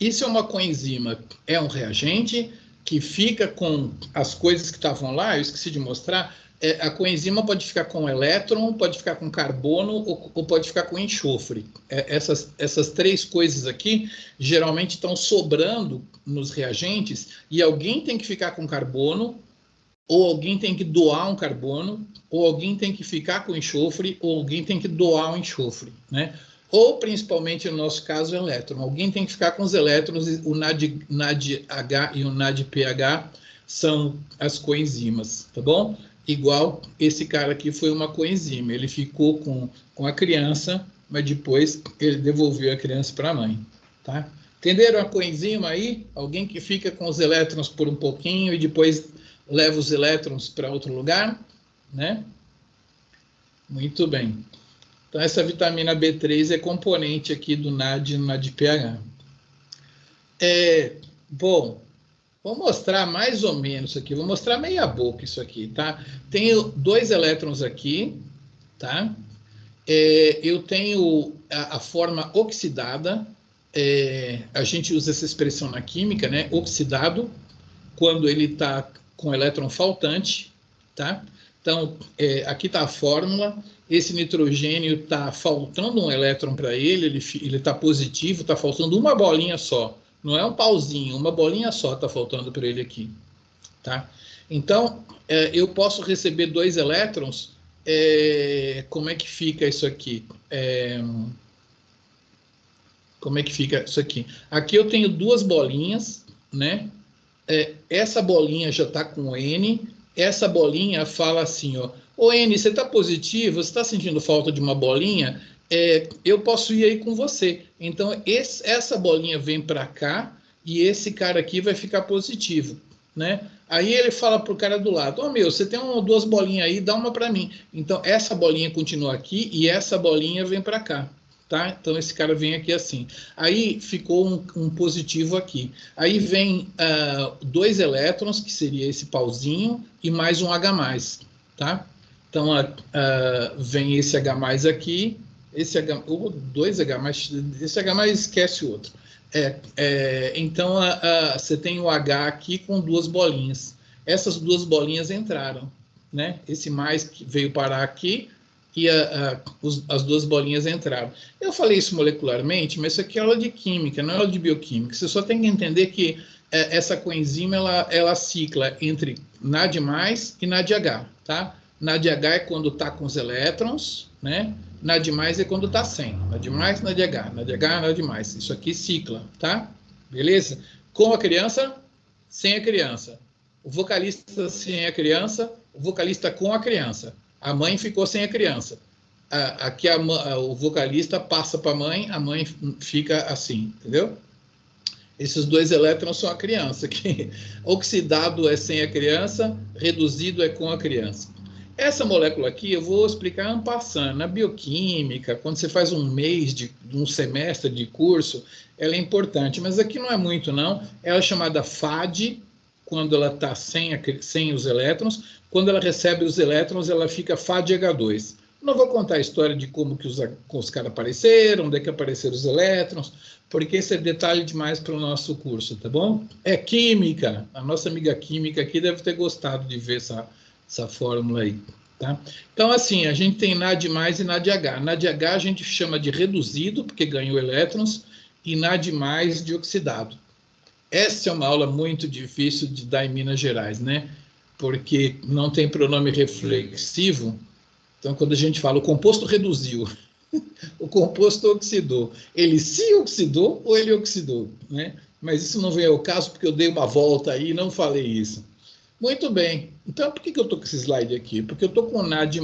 isso é uma coenzima. É um reagente que fica com as coisas que estavam lá, eu esqueci de mostrar, a coenzima pode ficar com elétron, pode ficar com carbono ou pode ficar com enxofre. Essas três coisas aqui geralmente estão sobrando nos reagentes e alguém tem que ficar com carbono, ou alguém tem que doar um carbono, ou alguém tem que ficar com enxofre, ou alguém tem que doar um enxofre, né? Ou, principalmente, no nosso caso, o elétron. Alguém tem que ficar com os elétrons, o NADH e o NADPH são as coenzimas, tá bom? Igual esse cara aqui foi uma coenzima, ele ficou com a criança, mas depois ele devolveu a criança para a mãe, tá? Entenderam a coenzima aí? Alguém que fica com os elétrons por um pouquinho e depois leva os elétrons para outro lugar, né? Muito bem. Então, essa vitamina B3 é componente aqui do NAD e do NADPH. Bom, vou mostrar mais ou menos aqui, vou mostrar meia boca isso aqui, tá? Tenho 2 elétrons aqui, tá? Eu tenho a forma oxidada, a gente usa essa expressão na química, né? Oxidado, quando ele está com elétron faltante, tá? Então, aqui está a fórmula. Esse nitrogênio está faltando um elétron para ele está positivo, está faltando uma bolinha só. Não é um pauzinho, uma bolinha só está faltando para ele aqui. Tá? Então, eu posso receber 2 elétrons. Como é que fica isso aqui? Como é que fica isso aqui? Aqui eu tenho 2 bolinhas, né? Essa bolinha já está com N. Essa bolinha fala assim, ó, Ô, N, você está positivo? Você está sentindo falta de uma bolinha? Eu posso ir aí com você. Então, essa bolinha vem para cá e esse cara aqui vai ficar positivo, né? Aí ele fala para o cara do lado, você tem duas bolinhas aí, dá uma para mim. Então, essa bolinha continua aqui e essa bolinha vem para cá, tá? Então, esse cara vem aqui assim. Aí, ficou um positivo aqui. Aí, vem 2 elétrons, que seria esse pauzinho, e mais um H+, tá? Então, vem esse H+ aqui, esse dois H+, esse H+ esquece o outro. Então, você tem o H aqui com 2 bolinhas. Essas 2 bolinhas entraram, né? Esse mais que veio parar aqui e as 2 bolinhas entraram. Eu falei isso molecularmente, mas isso aqui é aula de química, não é aula de bioquímica. Você só tem que entender que essa coenzima, ela cicla entre NAD+ e NADH, tá? NADH é quando está com os elétrons, né? NAD+ é quando está sem. NAD+, NADH. NADH, NAD+. Isso aqui cicla, tá? Beleza? Com a criança, sem a criança. O vocalista sem a criança, o vocalista com a criança. A mãe ficou sem a criança. Aqui o vocalista passa para a mãe fica assim, entendeu? Esses 2 elétrons são a criança. Que oxidado é sem a criança, reduzido é com a criança. Essa molécula aqui eu vou explicar en passant. Na bioquímica, quando você faz um mês, um semestre de curso, ela é importante, mas aqui não é muito, não. Ela é chamada FAD, quando ela está sem os elétrons. Quando ela recebe os elétrons, ela fica FADH2. Não vou contar a história de como que os caras apareceram, onde é que apareceram os elétrons, porque esse é detalhe demais para o nosso curso, tá bom? É química. A nossa amiga química aqui deve ter gostado de ver essa fórmula aí, tá? Então, assim, a gente tem NAD+ e NADH. NADH a gente chama de reduzido, porque ganhou elétrons, e NAD+ de oxidado. Essa é uma aula muito difícil de dar em Minas Gerais, né? Porque não tem pronome reflexivo. Então, quando a gente fala o composto reduziu, o composto oxidou, ele se oxidou ou ele oxidou, né? Mas isso não vem ao caso, porque eu dei uma volta aí e não falei isso. Muito bem. Então, por que eu estou com esse slide aqui? Porque eu estou com o NAD+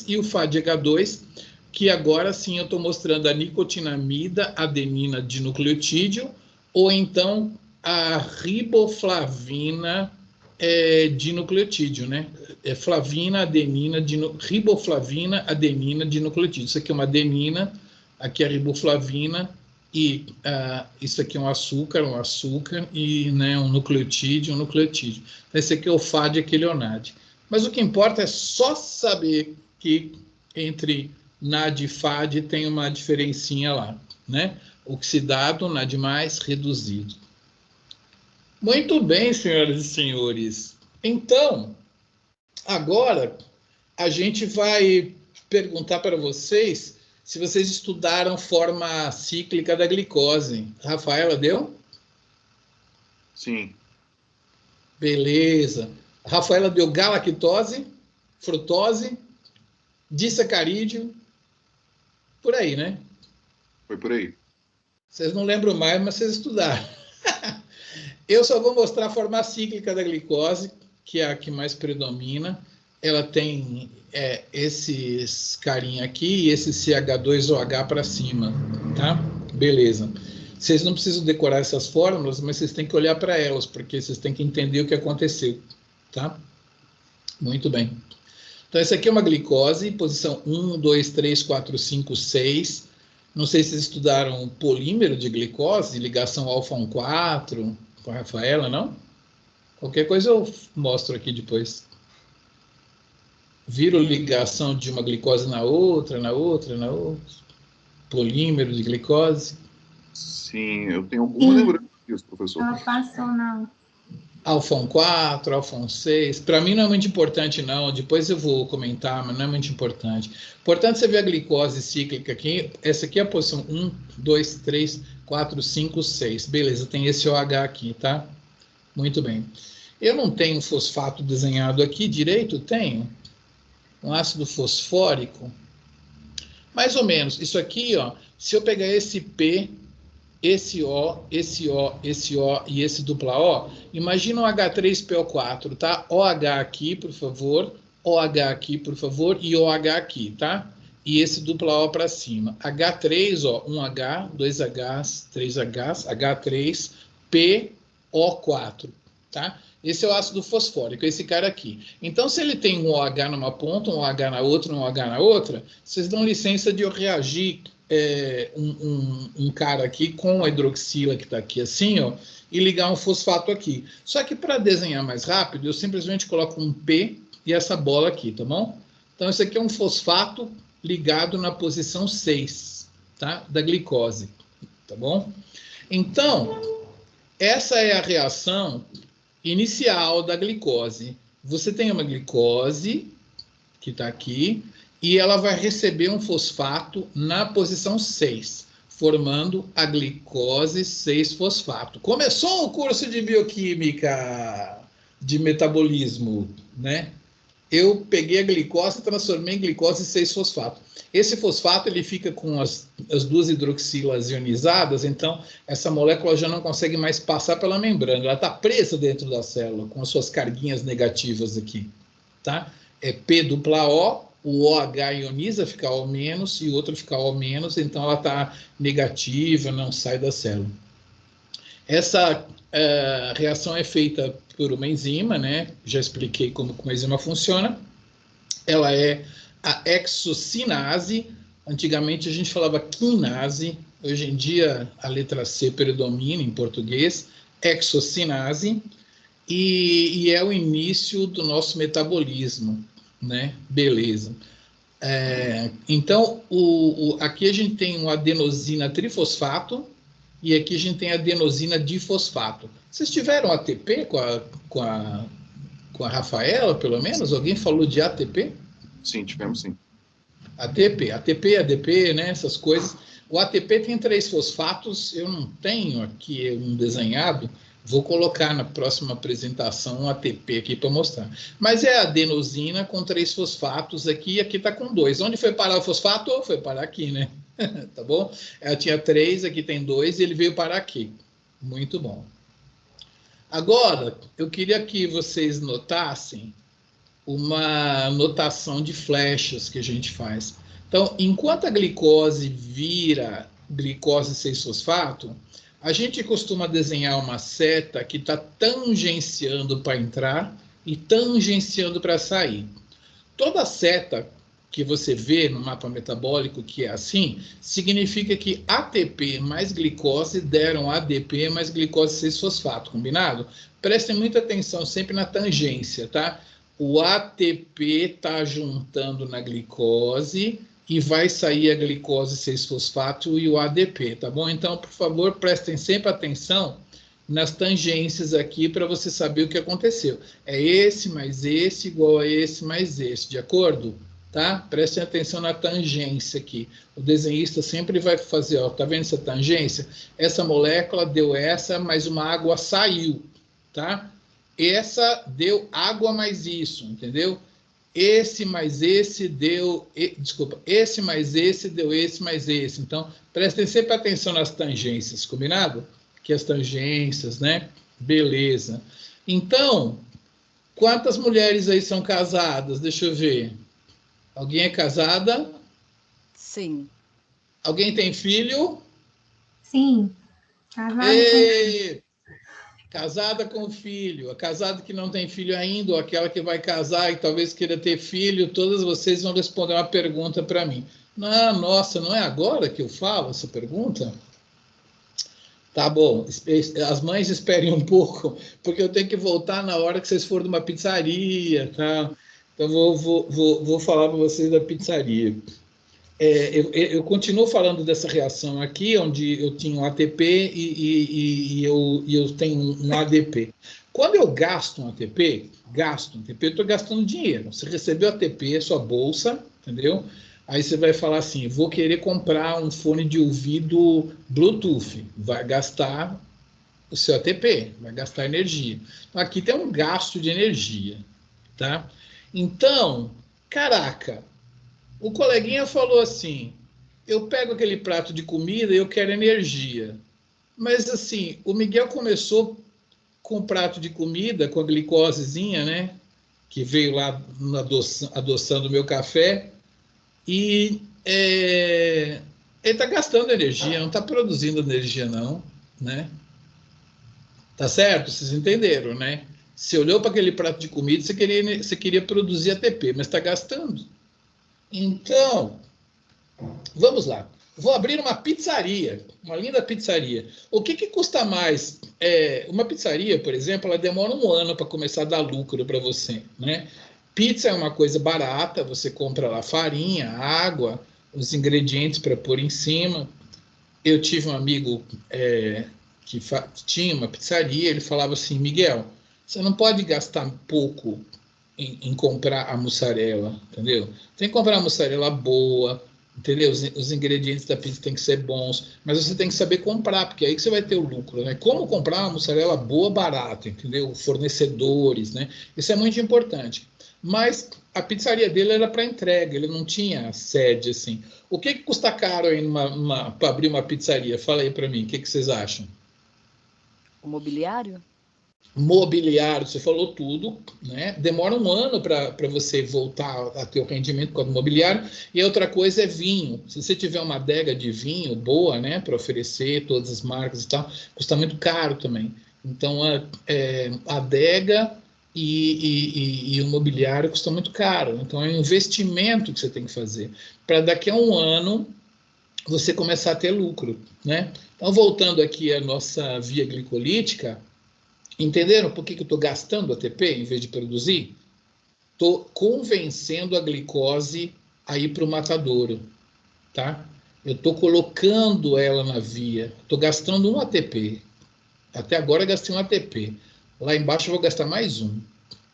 e o FADH2, que agora sim eu estou mostrando a nicotinamida adenina de nucleotídeo, ou então a riboflavina de nucleotídeo, né? Flavina, adenina, riboflavina, adenina de nucleotídeo. Isso aqui é uma adenina, aqui é a riboflavina, e isso aqui é um açúcar, e né, um nucleotídeo. Então, esse aqui é o FAD, aquele é o NAD. Mas o que importa é só saber que entre NAD e FAD tem uma diferencinha lá, né? Oxidado, NAD+, reduzido. Muito bem, senhoras e senhores. Então, agora a gente vai perguntar para vocês se vocês estudaram forma cíclica da glicose. Rafaela, deu? Sim. Beleza. A Rafaela deu galactose, frutose, disacarídeo, por aí, né? Foi por aí. Vocês não lembram mais, mas vocês estudaram. Eu só vou mostrar a forma cíclica da glicose, que é a que mais predomina. Ela tem esses carinha aqui e esse CH2OH para cima, tá? Beleza. Vocês não precisam decorar essas fórmulas, mas vocês têm que olhar para elas, porque vocês têm que entender o que aconteceu, tá? Muito bem. Então, essa aqui é uma glicose, posição 1, 2, 3, 4, 5, 6. Não sei se vocês estudaram polímero de glicose, ligação alfa-1,4, com a Rafaela, não? Qualquer coisa eu mostro aqui depois. Viram ligação de uma glicose na outra. Polímero de glicose. Sim, eu tenho alguma lembrança disso, professor. Ela passou, não. Alfa-1,4, Alfa-1,6. Para mim não é muito importante, não. Depois eu vou comentar, mas não é muito importante. Importante você ver a glicose cíclica aqui. Essa aqui é a posição 1, 2, 3, 4, 5, 6. Beleza, tem esse OH aqui, tá? Muito bem. Eu não tenho fosfato desenhado aqui direito? Tenho. Um ácido fosfórico. Mais ou menos. Isso aqui, ó. Se eu pegar esse P, esse O, esse O, esse O e esse dupla O, imagina um H3PO4, tá? OH aqui, por favor. OH aqui, por favor, e OH aqui, tá? E esse dupla O para cima. H3, ó, 1H, 2Hs, 3Hs, H3, PO4, tá? Esse é o ácido fosfórico, esse cara aqui. Então, se ele tem um OH numa ponta, um OH na outra, um OH na outra, vocês dão licença de eu reagir um cara aqui com a hidroxila que está aqui assim, ó, e ligar um fosfato aqui. Só que para desenhar mais rápido, eu simplesmente coloco um P e essa bola aqui, tá bom? Então, esse aqui é um fosfato ligado na posição 6, tá? Da glicose, tá bom? Então, essa é a reação inicial da glicose. Você tem uma glicose, que está aqui, e ela vai receber um fosfato na posição 6, formando a glicose 6-fosfato. Começou o curso de bioquímica, de metabolismo, né? Eu peguei a glicose e transformei em glicose 6-fosfato. Esse fosfato ele fica com as duas hidroxilas ionizadas, então essa molécula já não consegue mais passar pela membrana, ela está presa dentro da célula, com as suas carguinhas negativas aqui, tá? É P-O, o OH ioniza, fica O-, e o outro fica O-, então ela está negativa, não sai da célula. Essa reação é feita por uma enzima, né? Já expliquei como a enzima funciona. Ela é a hexocinase. Antigamente a gente falava quinase, hoje em dia a letra C predomina em português, hexocinase, e é o início do nosso metabolismo, né? Beleza. Então, aqui a gente tem uma adenosina trifosfato, e aqui a gente tem adenosina difosfato. Vocês tiveram ATP com a Rafaela, pelo menos? Alguém falou de ATP? Sim, tivemos sim. ATP, ADP, né? Essas coisas. O ATP tem 3 fosfatos, eu não tenho aqui um desenhado, vou colocar na próxima apresentação um ATP aqui para mostrar. Mas é a adenosina com 3 fosfatos aqui, e aqui está com 2. Onde foi parar o fosfato? Foi parar aqui, né? Tá bom? Ela tinha 3, aqui tem 2, e ele veio parar aqui. Muito bom. Agora, eu queria que vocês notassem uma notação de flechas que a gente faz. Então, enquanto a glicose vira glicose 6-fosfato, a gente costuma desenhar uma seta que está tangenciando para entrar e tangenciando para sair. Toda seta que você vê no mapa metabólico que é assim, significa que ATP mais glicose deram ADP mais glicose 6-fosfato, combinado? Prestem muita atenção sempre na tangência, tá? O ATP está juntando na glicose e vai sair a glicose 6-fosfato e o ADP, tá bom? Então, por favor, prestem sempre atenção nas tangências aqui para você saber o que aconteceu. É esse mais esse igual a esse mais esse, de acordo? Tá? Prestem atenção na tangência aqui. O desenhista sempre vai fazer, ó, tá vendo essa tangência? Essa molécula deu essa, mas uma água saiu, tá? Essa deu água mais isso, entendeu? Esse mais esse deu... Desculpa, esse mais esse deu esse mais esse. Então, prestem sempre atenção nas tangências, combinado? Que as tangências, né? Beleza. Então, quantas mulheres aí são casadas? Deixa eu ver. Alguém é casada? Sim. Alguém tem filho? Sim. Casada com filho. A casada que não tem filho ainda, ou aquela que vai casar e talvez queira ter filho, todas vocês vão responder uma pergunta para mim. Não, nossa, não é agora que eu falo essa pergunta? Tá bom, as mães esperem um pouco, porque eu tenho que voltar na hora que vocês forem numa pizzaria, tá? Então, vou falar para vocês da pizzaria. Eu continuo falando dessa reação aqui, onde eu tinha um ATP e eu tenho um ADP. Quando eu gasto um ATP, eu estou gastando dinheiro. Você recebeu ATP, sua bolsa, entendeu? Aí você vai falar assim, vou querer comprar um fone de ouvido Bluetooth. Vai gastar o seu ATP, vai gastar energia. Então, aqui tem um gasto de energia, tá? Então, caraca, o coleguinha falou assim, eu pego aquele prato de comida e eu quero energia. Mas assim, o Miguel começou com o prato de comida, com a glicosezinha, né? que veio lá adoçando o meu café, e ele está gastando energia, não está produzindo energia não, né? Tá certo? Vocês entenderam, né? Você olhou para aquele prato de comida, você queria produzir ATP, mas está gastando. Então, vamos lá. Vou abrir uma pizzaria, uma linda pizzaria. O que custa mais? Uma pizzaria, por exemplo, ela demora 1 ano para começar a dar lucro para você, né? Pizza é uma coisa barata, você compra lá farinha, água, os ingredientes para pôr em cima. Eu tive um amigo que tinha uma pizzaria, ele falava assim, Miguel, você não pode gastar pouco em comprar a mussarela, entendeu? Tem que comprar a mussarela boa, entendeu? Os ingredientes da pizza têm que ser bons, mas você tem que saber comprar, porque é aí que você vai ter o lucro, né? Como comprar uma mussarela boa, barata, entendeu? Fornecedores, né? Isso é muito importante. Mas a pizzaria dele era para entrega, ele não tinha sede, assim. O que custa caro aí para abrir uma pizzaria? Fala aí para mim, o que vocês acham? O mobiliário? Mobiliário, você falou tudo, né? Demora 1 ano para você voltar a ter o rendimento com o mobiliário. E a outra coisa é vinho. Se você tiver uma adega de vinho boa, né, para oferecer todas as marcas e tal, custa muito caro também. Então, a adega e o mobiliário custa muito caro. Então, é um investimento que você tem que fazer para daqui a 1 ano você começar a ter lucro, né? Então, voltando aqui à nossa via glicolítica, entenderam por que eu estou gastando ATP em vez de produzir? Estou convencendo a glicose a ir para o matadouro, tá? Eu estou colocando ela na via, estou gastando 1 ATP. Até agora eu gastei 1 ATP. Lá embaixo eu vou gastar mais 1,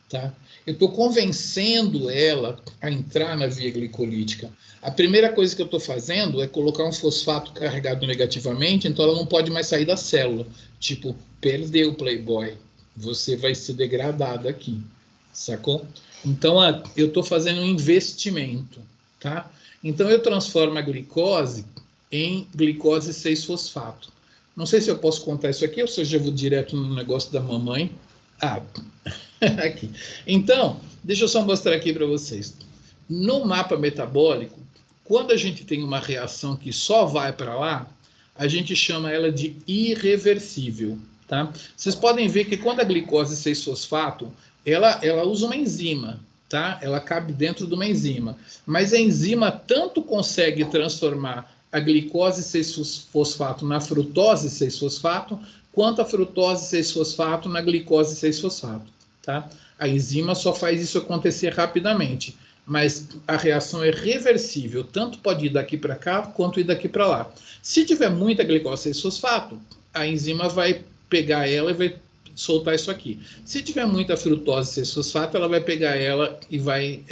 tá? Eu estou convencendo ela a entrar na via glicolítica. A primeira coisa que eu estou fazendo é colocar um fosfato carregado negativamente, então ela não pode mais sair da célula. Tipo, perdeu o Playboy, você vai ser degradado aqui, sacou? Então, eu estou fazendo um investimento, tá? Então, eu transformo a glicose em glicose 6-fosfato. Não sei se eu posso contar isso aqui ou se eu já vou direto no negócio da mamãe. Aqui. Então, deixa eu só mostrar aqui para vocês. No mapa metabólico, quando a gente tem uma reação que só vai para lá, a gente chama ela de irreversível, tá? Vocês podem ver que quando a glicose 6-fosfato, ela usa uma enzima, tá? Ela cabe dentro de uma enzima. Mas a enzima tanto consegue transformar a glicose 6-fosfato na frutose 6-fosfato, quanto a frutose 6-fosfato na glicose 6-fosfato, tá? A enzima só faz isso acontecer rapidamente, mas a reação é reversível, tanto pode ir daqui para cá, quanto ir daqui para lá. Se tiver muita glicose 6-fosfato, a enzima vai pegar ela e vai soltar isso aqui. Se tiver muita frutose 6-fosfato, ela vai pegar ela e vai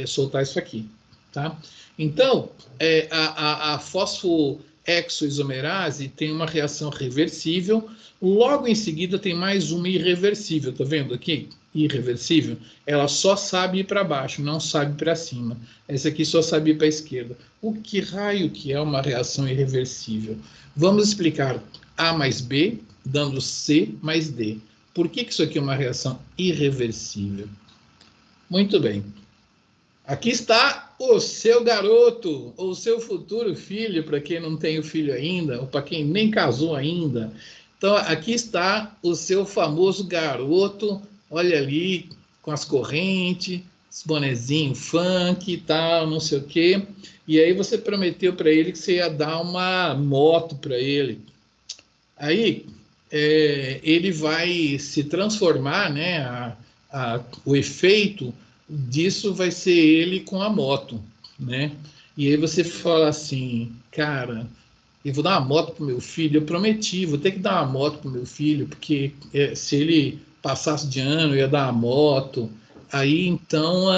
soltar isso aqui, tá? Então, a fosfoexoisomerase tem uma reação reversível, logo em seguida tem mais uma irreversível, tá vendo aqui? Irreversível, ela só sabe ir para baixo, não sabe para cima. Essa aqui só sabe ir para a esquerda. O que raio que é uma reação irreversível? Vamos explicar A mais B, dando C mais D. Por que isso aqui é uma reação irreversível? Muito bem. Aqui está o seu garoto, ou o seu futuro filho, para quem não tem o filho ainda, ou para quem nem casou ainda. Então, aqui está o seu famoso garoto, olha ali, com as correntes, esse bonezinho funk e tal, não sei o quê. E aí você prometeu para ele que você ia dar uma moto para ele. Aí ele vai se transformar, né? O efeito disso vai ser ele com a moto, né? E aí você fala assim, cara, eu vou dar uma moto pro meu filho, eu prometi, vou ter que dar uma moto pro meu filho, porque se ele passasse de ano, eu ia dar uma moto. Aí, então,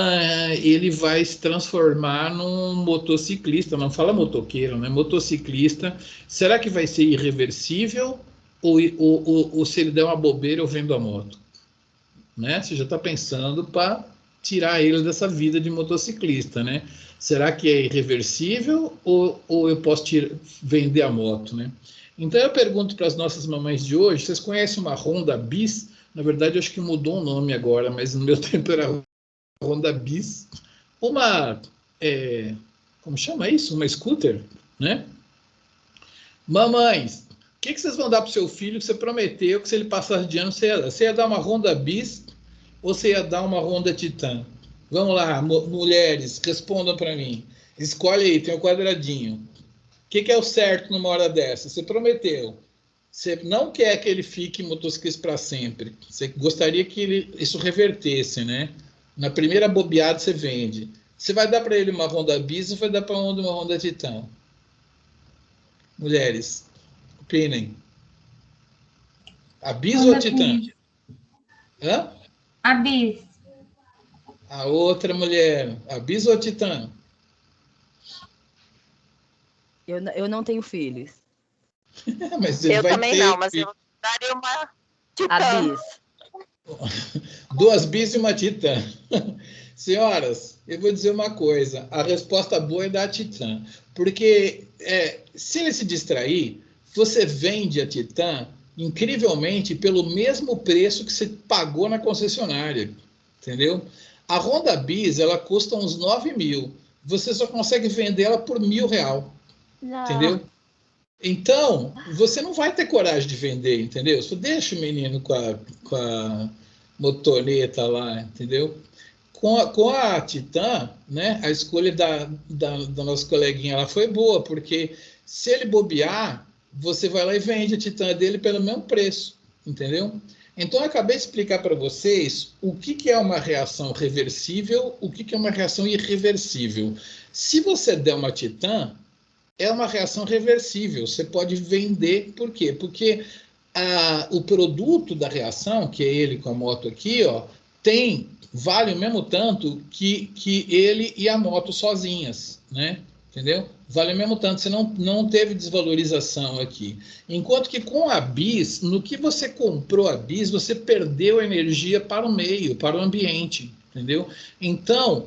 ele vai se transformar num motociclista, não fala motoqueiro, né? Motociclista. Será que vai ser irreversível? Ou se ele der uma bobeira, eu vendo a moto? Né? Você já está pensando para tirar ele dessa vida de motociclista, né? Será que é irreversível ou eu posso vender a moto, né? Então, eu pergunto para as nossas mamães de hoje, vocês conhecem uma Honda Bis? Na verdade, eu acho que mudou o nome agora, mas no meu tempo era Honda Bis, uma, como chama isso? Uma scooter, né? Mamães, o que vocês vão dar para o seu filho que você prometeu que se ele passasse de ano, você ia dar uma Honda Bis ou você ia dar uma Honda Titan? Vamos lá, mulheres, respondam para mim. Escolhe aí, tem um quadradinho. O que é o certo numa hora dessa? Você prometeu. Você não quer que ele fique motociclista para sempre. Você gostaria que isso revertesse, né? Na primeira bobeada você vende. Você vai dar para ele uma Honda Bis ou vai dar para uma Honda Titan? Mulheres, opinem. A Bis ou a Titan? Hã? A Bis. A outra mulher, a Bis ou a Titan? Eu não tenho filhos. Mas ele Eu vai também ter não, mas eu daria uma A Titan. Bis. 2 Bis e uma Titan. Senhoras, eu vou dizer uma coisa. A resposta boa é da Titan. Porque se ele se distrair, você vende a Titan incrivelmente pelo mesmo preço que você pagou na concessionária. Entendeu? A Honda Bis, ela custa uns 9 mil. Você só consegue vender ela por R$1.000. Entendeu? Então, você não vai ter coragem de vender, entendeu? Você deixa o menino com a motoneta lá, entendeu? Com a Titan, né, a escolha da nossa coleguinha lá foi boa, porque se ele bobear, você vai lá e vende a Titan dele pelo mesmo preço, entendeu? Então, eu acabei de explicar para vocês o que é uma reação reversível, o que é uma reação irreversível. Se você der uma Titan, é uma reação reversível, você pode vender, por quê? Porque o produto da reação, que é ele com a moto aqui, ó, vale o mesmo tanto que ele e a moto sozinhas, né? Entendeu? Vale o mesmo tanto, você não teve desvalorização aqui. Enquanto que com a Bis, no que você comprou a Bis, você perdeu energia para o meio, para o ambiente, entendeu? Então,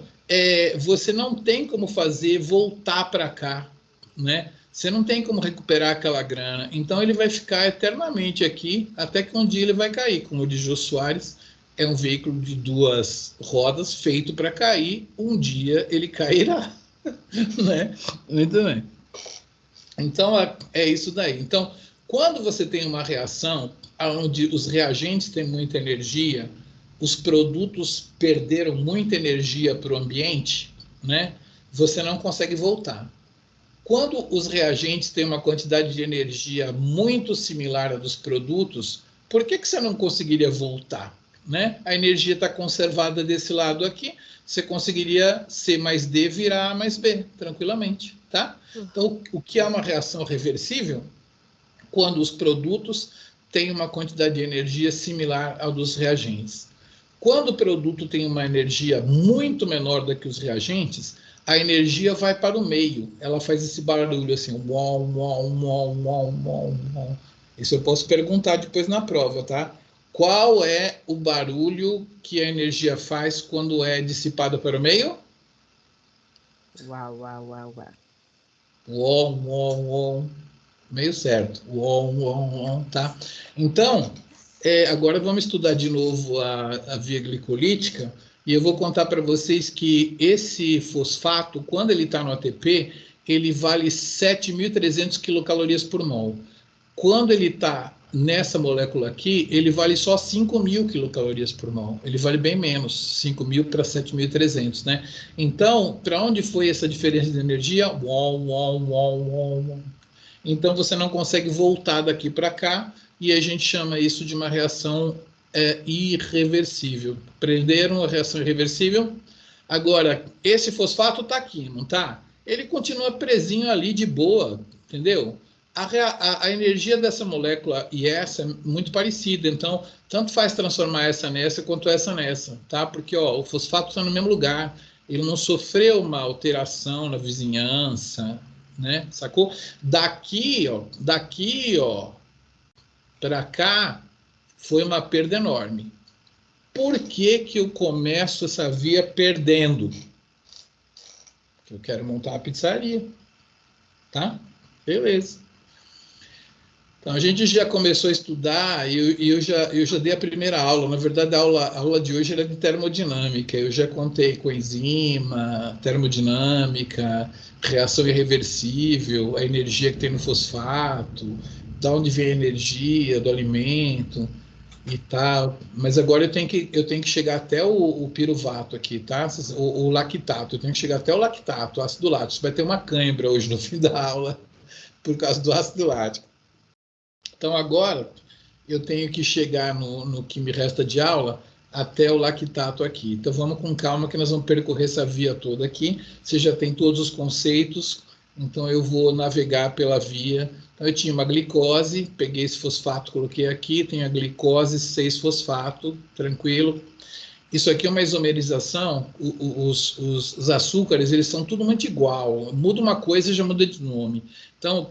você não tem como fazer voltar para cá, né? Você não tem como recuperar aquela grana. Então ele vai ficar eternamente aqui, até que um dia ele vai cair. Como o de Jô Soares, é um veículo de 2 rodas feito para cair. Um dia ele cairá. Né? Muito bem. Então é isso daí. Então, quando você tem uma reação onde os reagentes têm muita energia, os produtos perderam muita energia para o ambiente, né? Você não consegue voltar. Quando os reagentes têm uma quantidade de energia muito similar à dos produtos, por que você não conseguiria voltar? Né? A energia está conservada desse lado aqui, você conseguiria C mais D virar A mais B, tranquilamente. Tá? Então, o que é uma reação reversível? Quando os produtos têm uma quantidade de energia similar ao dos reagentes. Quando o produto tem uma energia muito menor do que os reagentes, a energia vai para o meio, ela faz esse barulho assim, uom, uom, uom, uom, uom, uom. Isso eu posso perguntar depois na prova, tá? Qual é o barulho que a energia faz quando é dissipada para o meio? Uau, uau, uau, uau. Uom, uom, uom. Meio certo. Uom, uom, uom, tá? Então, agora vamos estudar de novo a via glicolítica. E eu vou contar para vocês que esse fosfato, quando ele está no ATP, ele vale 7.300 quilocalorias por mol. Quando ele está nessa molécula aqui, ele vale só 5.000 quilocalorias por mol. Ele vale bem menos, 5.000 para 7.300, né? Então, para onde foi essa diferença de energia? Então, você não consegue voltar daqui para cá, e a gente chama isso de uma reação irreversível. Aprenderam a reação irreversível? Agora, esse fosfato está aqui, não está? Ele continua presinho ali de boa, entendeu? A energia dessa molécula e essa é muito parecida, então tanto faz transformar essa nessa quanto essa nessa, tá? Porque ó, o fosfato está no mesmo lugar, ele não sofreu uma alteração na vizinhança, né? Sacou? Daqui, ó, para cá, foi uma perda enorme. Por que eu começo essa via perdendo? Porque eu quero montar uma pizzaria. Tá? Beleza. Então, a gente já começou a estudar e eu já dei a primeira aula. Na verdade, a aula de hoje era de termodinâmica. Eu já contei coenzima, termodinâmica, reação irreversível, a energia que tem no fosfato, de onde vem a energia do alimento e tal. Mas agora eu tenho que chegar até o piruvato aqui, tá? O lactato. Eu tenho que chegar até o lactato, o ácido lático. Vai ter uma cãibra hoje no fim da aula por causa do ácido lático. Então, agora, eu tenho que chegar no que me resta de aula até o lactato aqui. Então, vamos com calma que nós vamos percorrer essa via toda aqui. Você já tem todos os conceitos, então eu vou navegar pela via. Então, eu tinha uma glicose, peguei esse fosfato, coloquei aqui, tem a glicose 6-fosfato, tranquilo. Isso aqui é uma isomerização, os açúcares, eles são tudo muito igual, muda uma coisa e já muda de nome. Então,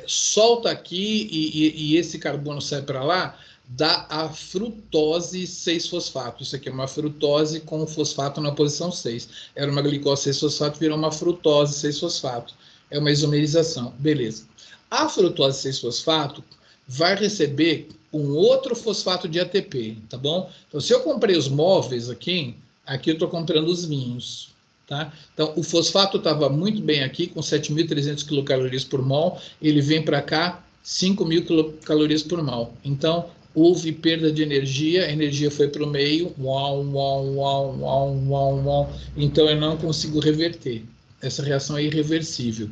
solta aqui e esse carbono sai para lá, dá a frutose 6-fosfato. Isso aqui é uma frutose com fosfato na posição 6. Era uma glicose 6-fosfato, virou uma frutose 6-fosfato. É uma isomerização, beleza. A frutose 6-fosfato vai receber um outro fosfato de ATP, tá bom? Então, se eu comprei os móveis aqui eu estou comprando os vinhos, tá? Então, o fosfato estava muito bem aqui, com 7.300 quilocalorias por mol, ele vem para cá, 5.000 quilocalorias por mol. Então, houve perda de energia, a energia foi para o meio, então eu não consigo reverter. Essa reação é irreversível.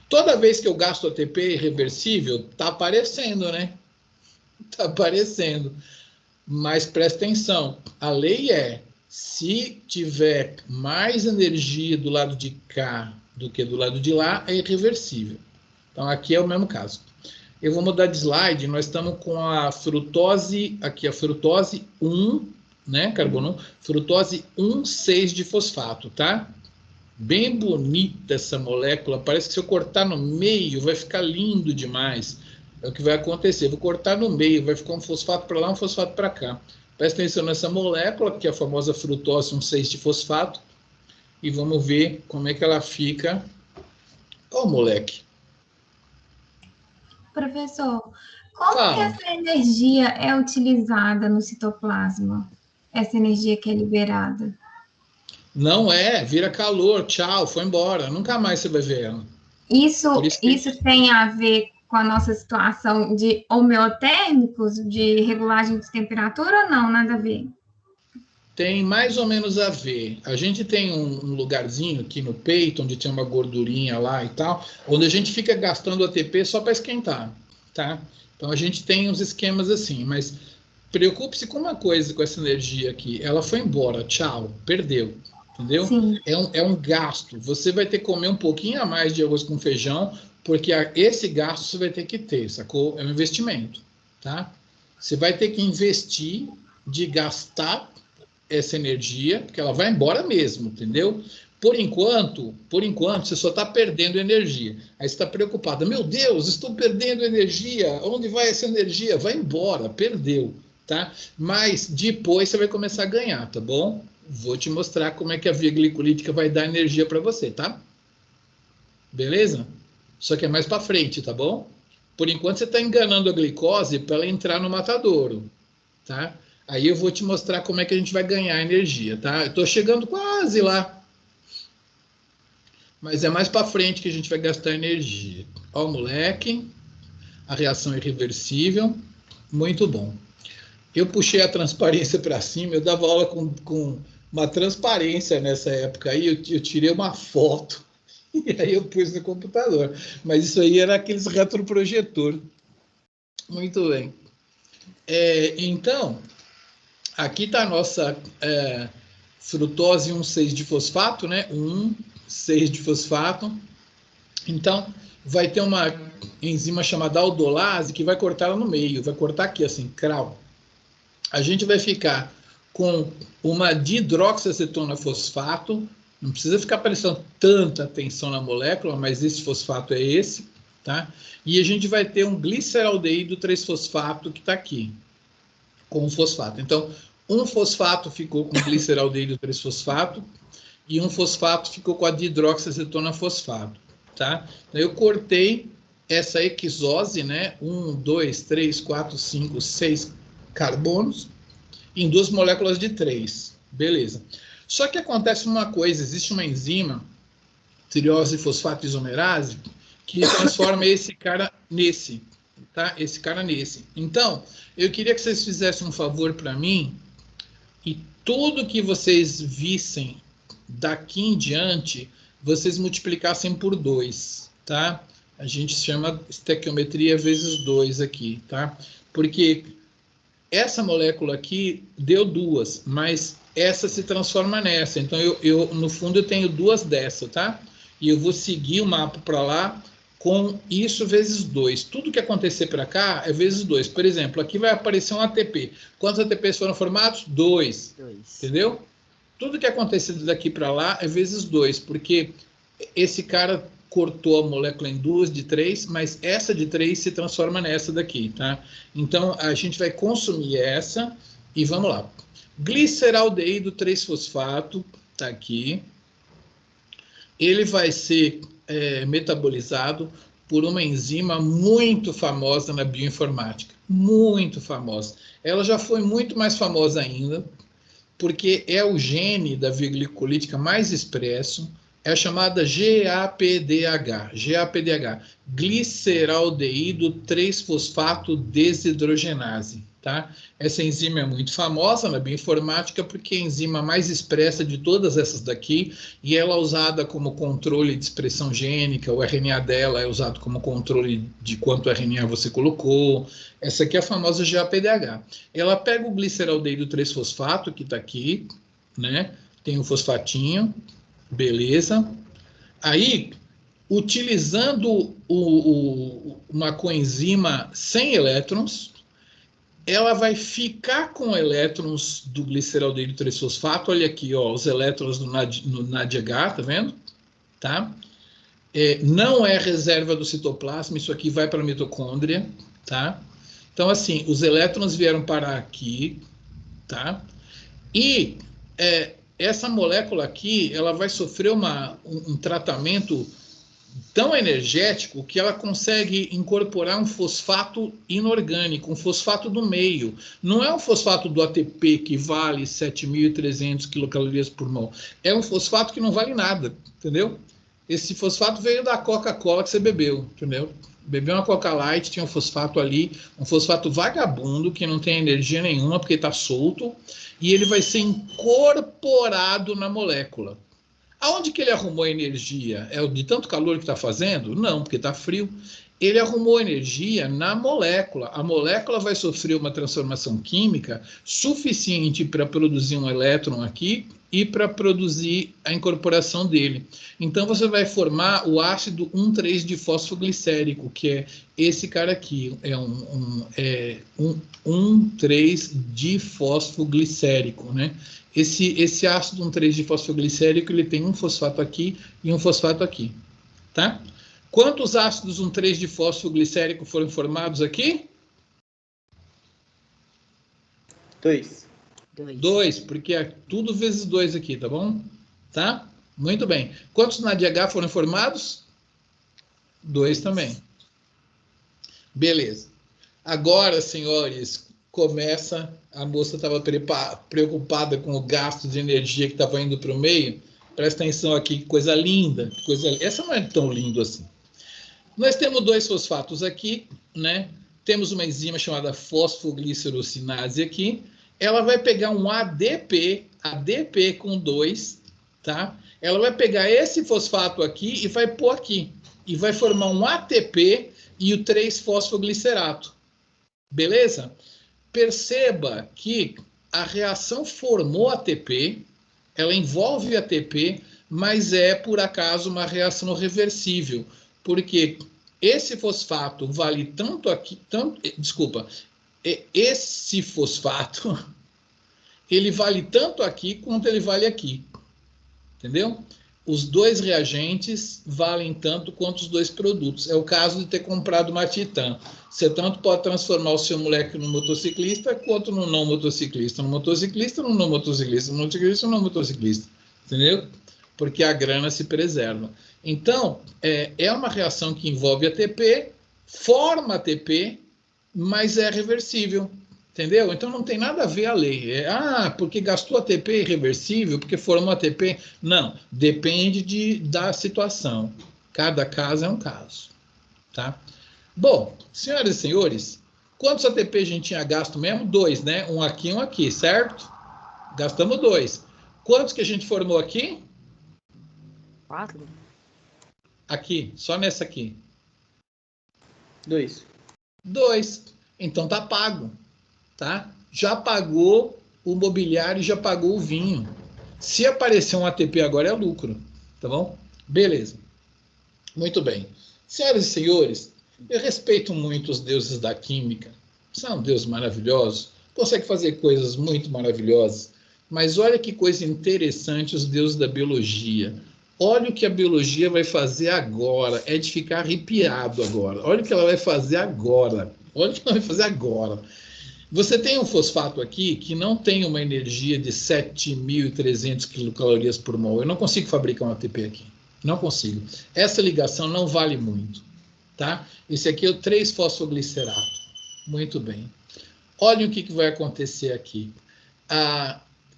Toda vez que eu gasto ATP irreversível, está aparecendo, né? Está aparecendo. Mas presta atenção, a lei é, se tiver mais energia do lado de cá do que do lado de lá, é irreversível. Então, aqui é o mesmo caso. Eu vou mudar de slide, nós estamos com a frutose, aqui a frutose 1, né, carbono 1, frutose 1,6 de fosfato, tá? Bem bonita essa molécula, parece que se eu cortar no meio vai ficar lindo demais. É o que vai acontecer, vou cortar no meio, vai ficar um fosfato para lá, um fosfato para cá. Presta atenção nessa molécula, que é a famosa frutose 1,6 de fosfato, e vamos ver como é que ela fica. Ó, moleque. Professor, como que essa energia é utilizada no citoplasma? Essa energia que é liberada? Não é, vira calor, tchau, foi embora, nunca mais você vai ver ela. Isso tem a ver com a nossa situação de homeotérmicos, de regulagem de temperatura ou não? Nada a ver? Tem mais ou menos a ver. A gente tem um lugarzinho aqui no peito, onde tem uma gordurinha lá e tal, onde a gente fica gastando ATP só para esquentar, tá? Então, a gente tem uns esquemas assim, mas preocupe-se com uma coisa, com essa energia aqui. Ela foi embora, tchau, perdeu. Entendeu? É um gasto. Você vai ter que comer um pouquinho a mais de arroz com feijão, porque esse gasto você vai ter que ter, sacou? É um investimento, tá? Você vai ter que investir de gastar essa energia, porque ela vai embora mesmo, entendeu? Por enquanto, você só está perdendo energia. Aí você está preocupado. Meu Deus, estou perdendo energia. Onde vai essa energia? Vai embora, perdeu, tá? Mas depois você vai começar a ganhar, tá bom? Vou te mostrar como é que a via glicolítica vai dar energia para você, tá? Beleza? Só que é mais para frente, tá bom? Por enquanto você está enganando a glicose para ela entrar no matadouro, tá? Aí eu vou te mostrar como é que a gente vai ganhar energia, tá? Eu estou chegando quase lá. Mas é mais para frente que a gente vai gastar energia. Ó o moleque, a reação é irreversível, muito bom. Eu puxei a transparência para cima, eu dava aula com uma transparência nessa época aí, eu tirei uma foto e aí eu pus no computador. Mas isso aí era aqueles retroprojetor. Muito bem. Então, aqui está a nossa frutose 1,6 de fosfato, né? 1,6 de fosfato. Então, vai ter uma enzima chamada aldolase que vai cortar ela no meio, vai cortar aqui assim, crau. A gente vai ficar com uma dihidroxiacetona fosfato, não precisa ficar prestando tanta atenção na molécula, mas esse fosfato é esse, tá? E a gente vai ter um gliceraldeído 3-fosfato que está aqui, com o fosfato. Então, um fosfato ficou com gliceraldeído 3-fosfato e um fosfato ficou com a dihidroxiacetona fosfato, tá? Então, eu cortei essa equisose, né? 1, 2, 3, 4, 5, 6 carbonos em 2 moléculas de 3. Beleza. Só que acontece uma coisa, existe uma enzima, triose fosfato isomerase, que transforma esse cara nesse, tá? Esse cara nesse. Então, eu queria que vocês fizessem um favor para mim e tudo que vocês vissem daqui em diante, vocês multiplicassem por 2, tá? A gente chama estequiometria vezes 2 aqui, tá? Porque essa molécula aqui deu 2, mas essa se transforma nessa. Então, no fundo, eu tenho 2 dessa, tá? E eu vou seguir o mapa para lá com isso vezes 2. Tudo que acontecer para cá é vezes 2. Por exemplo, aqui vai aparecer um ATP. Quantos ATPs foram formados? 2. Entendeu? Tudo que acontecer daqui para lá é vezes 2, porque esse cara cortou a molécula em 2 de 3, mas essa de 3 se transforma nessa daqui, tá? Então, a gente vai consumir essa e vamos lá. Gliceraldeído 3-fosfato, tá aqui. Ele vai ser metabolizado por uma enzima muito famosa na bioinformática. Muito famosa. Ela já foi muito mais famosa ainda, porque é o gene da via glicolítica mais expresso, é a chamada GAPDH, gliceraldeído 3-fosfato desidrogenase, tá? Essa enzima é muito famosa na bioinformática porque é a enzima mais expressa de todas essas daqui e ela é usada como controle de expressão gênica, o RNA dela é usado como controle de quanto RNA você colocou. Essa aqui é a famosa GAPDH. Ela pega o gliceraldeído 3-fosfato, que está aqui, né? Tem um fosfatinho, beleza. Aí, utilizando uma coenzima sem elétrons, ela vai ficar com elétrons do gliceraldeído 3-fosfato. Olha aqui, ó, os elétrons no NADH, tá vendo? Tá? Não é reserva do citoplasma, isso aqui vai para a mitocôndria, tá? Então, assim, os elétrons vieram parar aqui, tá? E essa molécula aqui, ela vai sofrer um tratamento tão energético que ela consegue incorporar um fosfato inorgânico, um fosfato do meio. Não é um fosfato do ATP que vale 7.300 quilocalorias por mol. É um fosfato que não vale nada, entendeu? Esse fosfato veio da Coca-Cola que você bebeu, entendeu? Bebeu uma Coca Light, tinha um fosfato ali, um fosfato vagabundo, que não tem energia nenhuma, porque está solto, e ele vai ser incorporado na molécula. Aonde que ele arrumou energia? É de tanto calor que está fazendo? Não, porque está frio. Ele arrumou energia na molécula. A molécula vai sofrer uma transformação química suficiente para produzir um elétron aqui e para produzir a incorporação dele. Então, você vai formar o ácido 1,3-difosfoglicérico, que é esse cara aqui, é um 1,3-difosfoglicérico, né? Esse ácido 1,3-difosfoglicérico, ele tem um fosfato aqui e um fosfato aqui, tá? Quantos ácidos 1,3-difosfoglicérico foram formados aqui? 2. 2, porque é tudo vezes 2 aqui, tá bom? Tá? Muito bem. Quantos NADH foram formados? 2 também. Beleza. Agora, senhores, começa... A moça estava preocupada com o gasto de energia que estava indo para o meio. Presta atenção aqui, que coisa linda. Essa não é tão lindo assim. Nós temos 2 fosfatos aqui, né? Temos uma enzima chamada fosfoglicerocinase aqui. Ela vai pegar um ADP com 2, tá? Ela vai pegar esse fosfato aqui e vai pôr aqui. E vai formar um ATP e o 3-fosfoglicerato. Beleza? Perceba que a reação formou ATP, ela envolve ATP, mas é, por acaso, uma reação reversível. Porque esse fosfato vale tanto aqui... Esse fosfato, ele vale tanto aqui quanto ele vale aqui. Entendeu? Os 2 reagentes valem tanto quanto os 2 produtos. É o caso de ter comprado uma Titan. Você tanto pode transformar o seu moleque num motociclista quanto num não motociclista. Num motociclista, num não motociclista. Num motociclista, num não motociclista. Entendeu? Porque a grana se preserva. Então, é uma reação que envolve ATP, forma ATP, mas é reversível, entendeu? Então não tem nada a ver a lei. Porque gastou ATP é irreversível, porque formou ATP. Não, depende da situação. Cada caso é um caso, tá? Bom, senhoras e senhores, quantos ATP a gente tinha gasto mesmo? 2, né? Um aqui, certo? Gastamos 2. Quantos que a gente formou aqui? 4. Aqui, só nessa aqui. 2. 2. Então tá pago, tá? Já pagou o mobiliário, já pagou o vinho. Se aparecer um ATP agora é lucro, tá bom? Beleza. Muito bem. Senhoras e senhores, eu respeito muito os deuses da química. São deuses maravilhosos, conseguem fazer coisas muito maravilhosas. Mas olha que coisa interessante os deuses da biologia. Olha o que a biologia vai fazer agora. É de ficar arrepiado agora. Olha o que ela vai fazer agora. Olha o que ela vai fazer agora. Você tem um fosfato aqui que não tem uma energia de 7.300 quilocalorias por mol. Eu não consigo fabricar um ATP aqui. Não consigo. Essa ligação não vale muito. Tá? Esse aqui é o 3-fosfoglicerato. Muito bem. Olha o que vai acontecer aqui.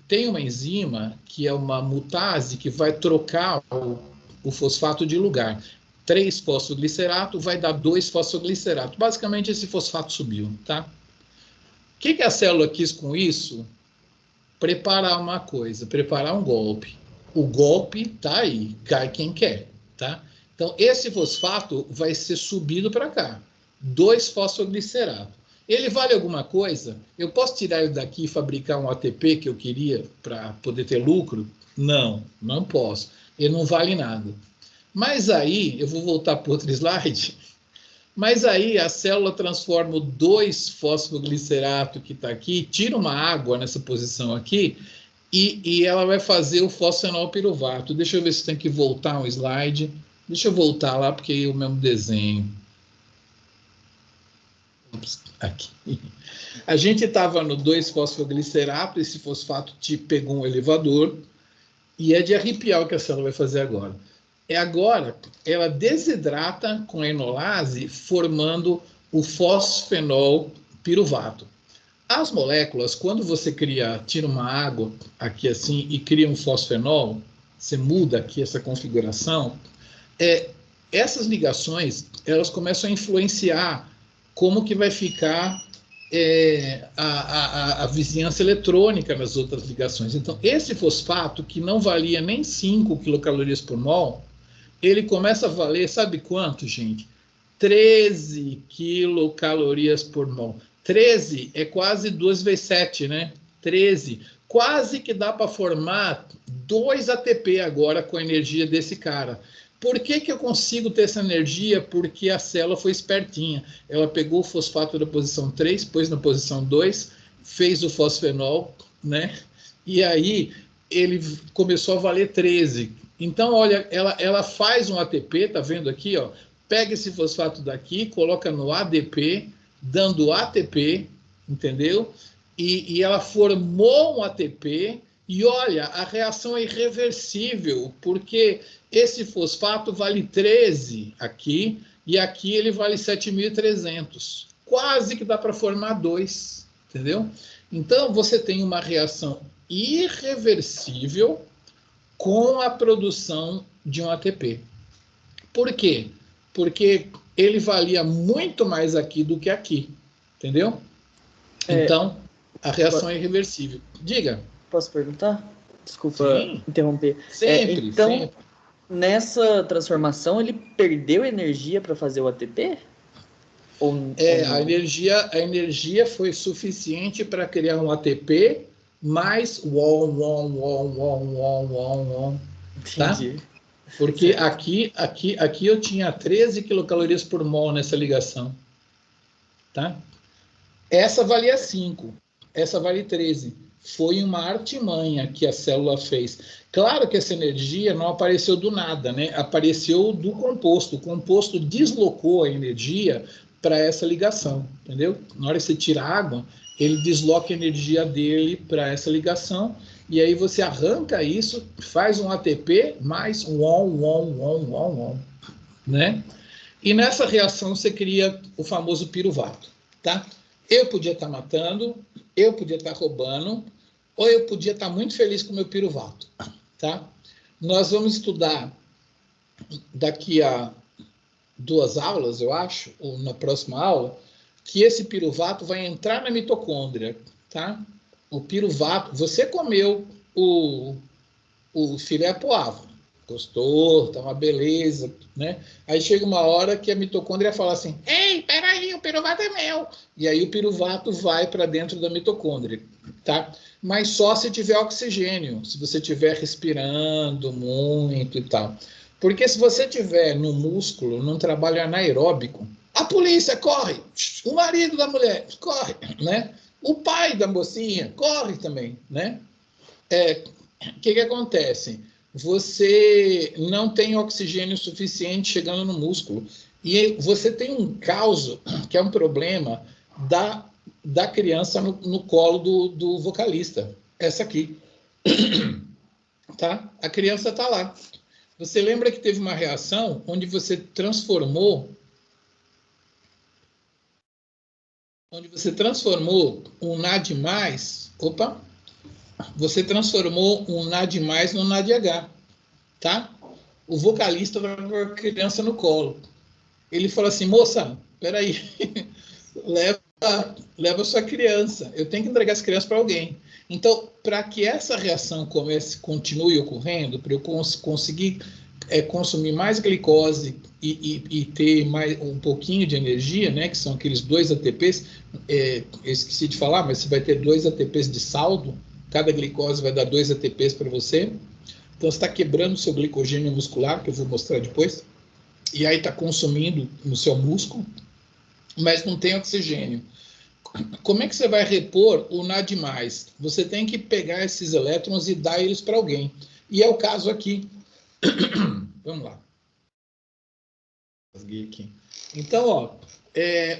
Tem uma enzima que é uma mutase que vai trocar o fosfato de lugar. 3-fosfoglicerato vai dar 2-fosfoglicerato. Basicamente, esse fosfato subiu, tá? O que a célula quis com isso? Preparar uma coisa, preparar um golpe. O golpe tá aí, cai quem quer, tá? Então, esse fosfato vai ser subido para cá. 2-fosfoglicerato. Ele vale alguma coisa? Eu posso tirar ele daqui e fabricar um ATP que eu queria para poder ter lucro? Não, não posso. Ele não vale nada. Mas aí, eu vou voltar para outro slide, mas aí a célula transforma o 2-fosfoglicerato que está aqui, tira uma água nessa posição aqui, e ela vai fazer o fosfenol piruvato. Deixa eu ver se tem que voltar um slide. Deixa eu voltar lá, porque é o mesmo desenho. Aqui. A gente estava no 2-fosfoglicerato, esse fosfato pegou um elevador, e é de arrepiar o que a célula vai fazer agora. Agora, ela desidrata com a enolase, formando o fosfenol piruvato. As moléculas, quando você tira uma água aqui assim e cria um fosfenol, você muda aqui essa configuração, essas ligações, elas começam a influenciar como que vai ficar a vizinhança eletrônica nas outras ligações. Então, esse fosfato, que não valia nem 5 quilocalorias por mol, ele começa a valer, sabe quanto, gente? 13 quilocalorias por mol. 13 é quase 2 vezes 7, né? 13. Quase que dá para formar 2 ATP agora com a energia desse cara. Por que eu consigo ter essa energia? Porque a célula foi espertinha. Ela pegou o fosfato da posição 3, pôs na posição 2, fez o fosfenol, né? E aí ele começou a valer 13. Então, olha, ela faz um ATP, tá vendo aqui, ó? Pega esse fosfato daqui, coloca no ADP, dando ATP, entendeu? E ela formou um ATP, e olha, a reação é irreversível, porque esse fosfato vale 13 aqui, e aqui ele vale 7.300. Quase que dá para formar 2, entendeu? Então, você tem uma reação irreversível com a produção de um ATP. Por quê? Porque ele valia muito mais aqui do que aqui, entendeu? Então, a reação é irreversível. Diga. Posso perguntar? Desculpa interromper. Sempre, então, sempre. Nessa transformação, ele perdeu energia para fazer o ATP? A energia foi suficiente para criar um ATP mais tá? Entendi. Porque aqui eu tinha 13 quilocalorias por mol nessa ligação, tá? Essa valia 5, essa vale 13. Foi uma artimanha que a célula fez. Claro que essa energia não apareceu do nada, né? Apareceu do composto. O composto deslocou a energia para essa ligação, entendeu? Na hora que você tira água, ele desloca a energia dele para essa ligação, e aí você arranca isso, faz um ATP mais né? E nessa reação você cria o famoso piruvato, tá? Eu podia estar matando, eu podia estar roubando, ou eu podia estar muito feliz com o meu piruvato, tá? Nós vamos estudar daqui a 2 aulas, eu acho, ou na próxima aula, que esse piruvato vai entrar na mitocôndria, tá? O piruvato, você comeu o filé poavro, gostou, tá uma beleza, né? Aí chega uma hora que a mitocôndria fala assim, ei, peraí, o piruvato é meu. E aí o piruvato vai para dentro da mitocôndria, tá? Mas só se tiver oxigênio, se você estiver respirando muito e tal. Porque se você tiver no músculo, num trabalho anaeróbico, a polícia corre, o marido da mulher corre, né? O pai da mocinha corre também, né? O que acontece? Você não tem oxigênio suficiente chegando no músculo. E você tem um caos, que é um problema da criança no colo do vocalista. Essa aqui. Tá? A criança está lá. Você lembra que teve uma reação onde você transformou um NAD+, você transformou um NAD+, no NADH, tá? O vocalista vai com a criança no colo. Ele fala assim, moça, peraí, leva sua criança, eu tenho que entregar essa criança para alguém. Então, para que essa reação continue ocorrendo, para eu conseguir consumir mais glicose e ter mais um pouquinho de energia, né, que são aqueles 2 ATPs, eu esqueci de falar, mas você vai ter 2 ATPs de saldo, cada glicose vai dar 2 ATPs para você, então você está quebrando o seu glicogênio muscular, que eu vou mostrar depois, e aí está consumindo no seu músculo, mas não tem oxigênio. Como é que você vai repor o NAD+? Você tem que pegar esses elétrons e dar eles para alguém. E é o caso aqui. Vamos lá. Então, ó,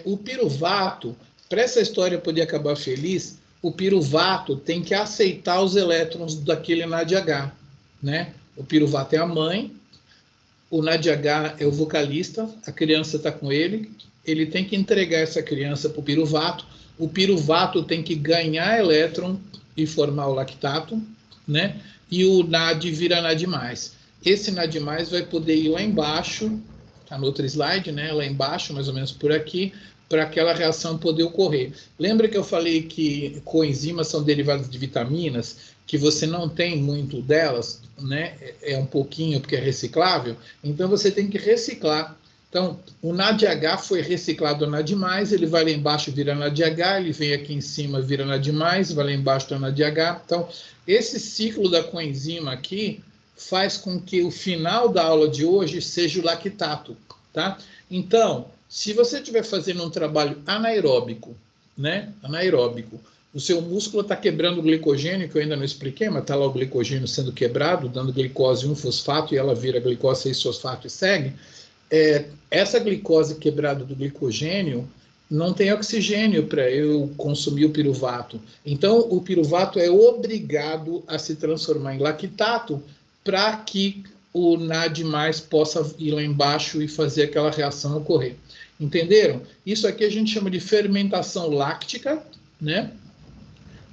o piruvato, para essa história poder acabar feliz, o piruvato tem que aceitar os elétrons daquele NADH, né? O piruvato é a mãe, o NADH é o vocalista, a criança está com ele tem que entregar essa criança para o piruvato tem que ganhar elétron e formar o lactato, né? E o NAD vira NAD+. Esse NAD+, vai poder ir lá embaixo, está no outro slide, né? Lá embaixo, mais ou menos por aqui, para aquela reação poder ocorrer. Lembra que eu falei que coenzimas são derivadas de vitaminas, que você não tem muito delas, né? É um pouquinho porque é reciclável, então você tem que reciclar. Então, o NADH foi reciclado ao NAD+, ele vai lá embaixo, vira NADH, ele vem aqui em cima, vira NAD+, vai lá embaixo, do NADH. Então, esse ciclo da coenzima aqui faz com que o final da aula de hoje seja o lactato, tá? Então, se você estiver fazendo um trabalho anaeróbico, né? Anaeróbico, o seu músculo está quebrando o glicogênio, que eu ainda não expliquei, mas está lá o glicogênio sendo quebrado, dando glicose 1-fosfato, e ela vira glicose 6-fosfato e segue. Essa glicose quebrada do glicogênio não tem oxigênio para eu consumir o piruvato. Então, o piruvato é obrigado a se transformar em lactato para que o NAD+ possa ir lá embaixo e fazer aquela reação ocorrer. Entenderam? Isso aqui a gente chama de fermentação láctica, né?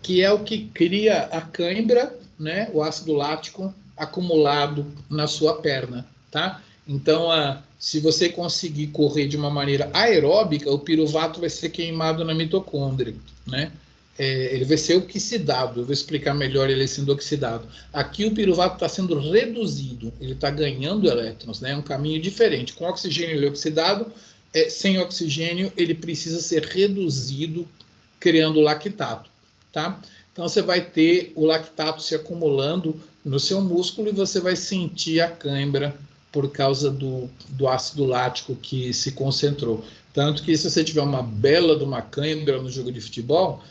Que é o que cria a cãibra, né? O ácido lático acumulado na sua perna, tá? Então, se você conseguir correr de uma maneira aeróbica, o piruvato vai ser queimado na mitocôndria, né? Ele vai ser oxidado, eu vou explicar melhor ele sendo oxidado. Aqui o piruvato está sendo reduzido, ele está ganhando elétrons, né? É um caminho diferente. Com oxigênio ele é oxidado, sem oxigênio ele precisa ser reduzido, criando lactato, tá? Então você vai ter o lactato se acumulando no seu músculo e você vai sentir a cãibra por causa do ácido lático que se concentrou. Tanto que se você tiver uma bela de uma cãibra no jogo de futebol,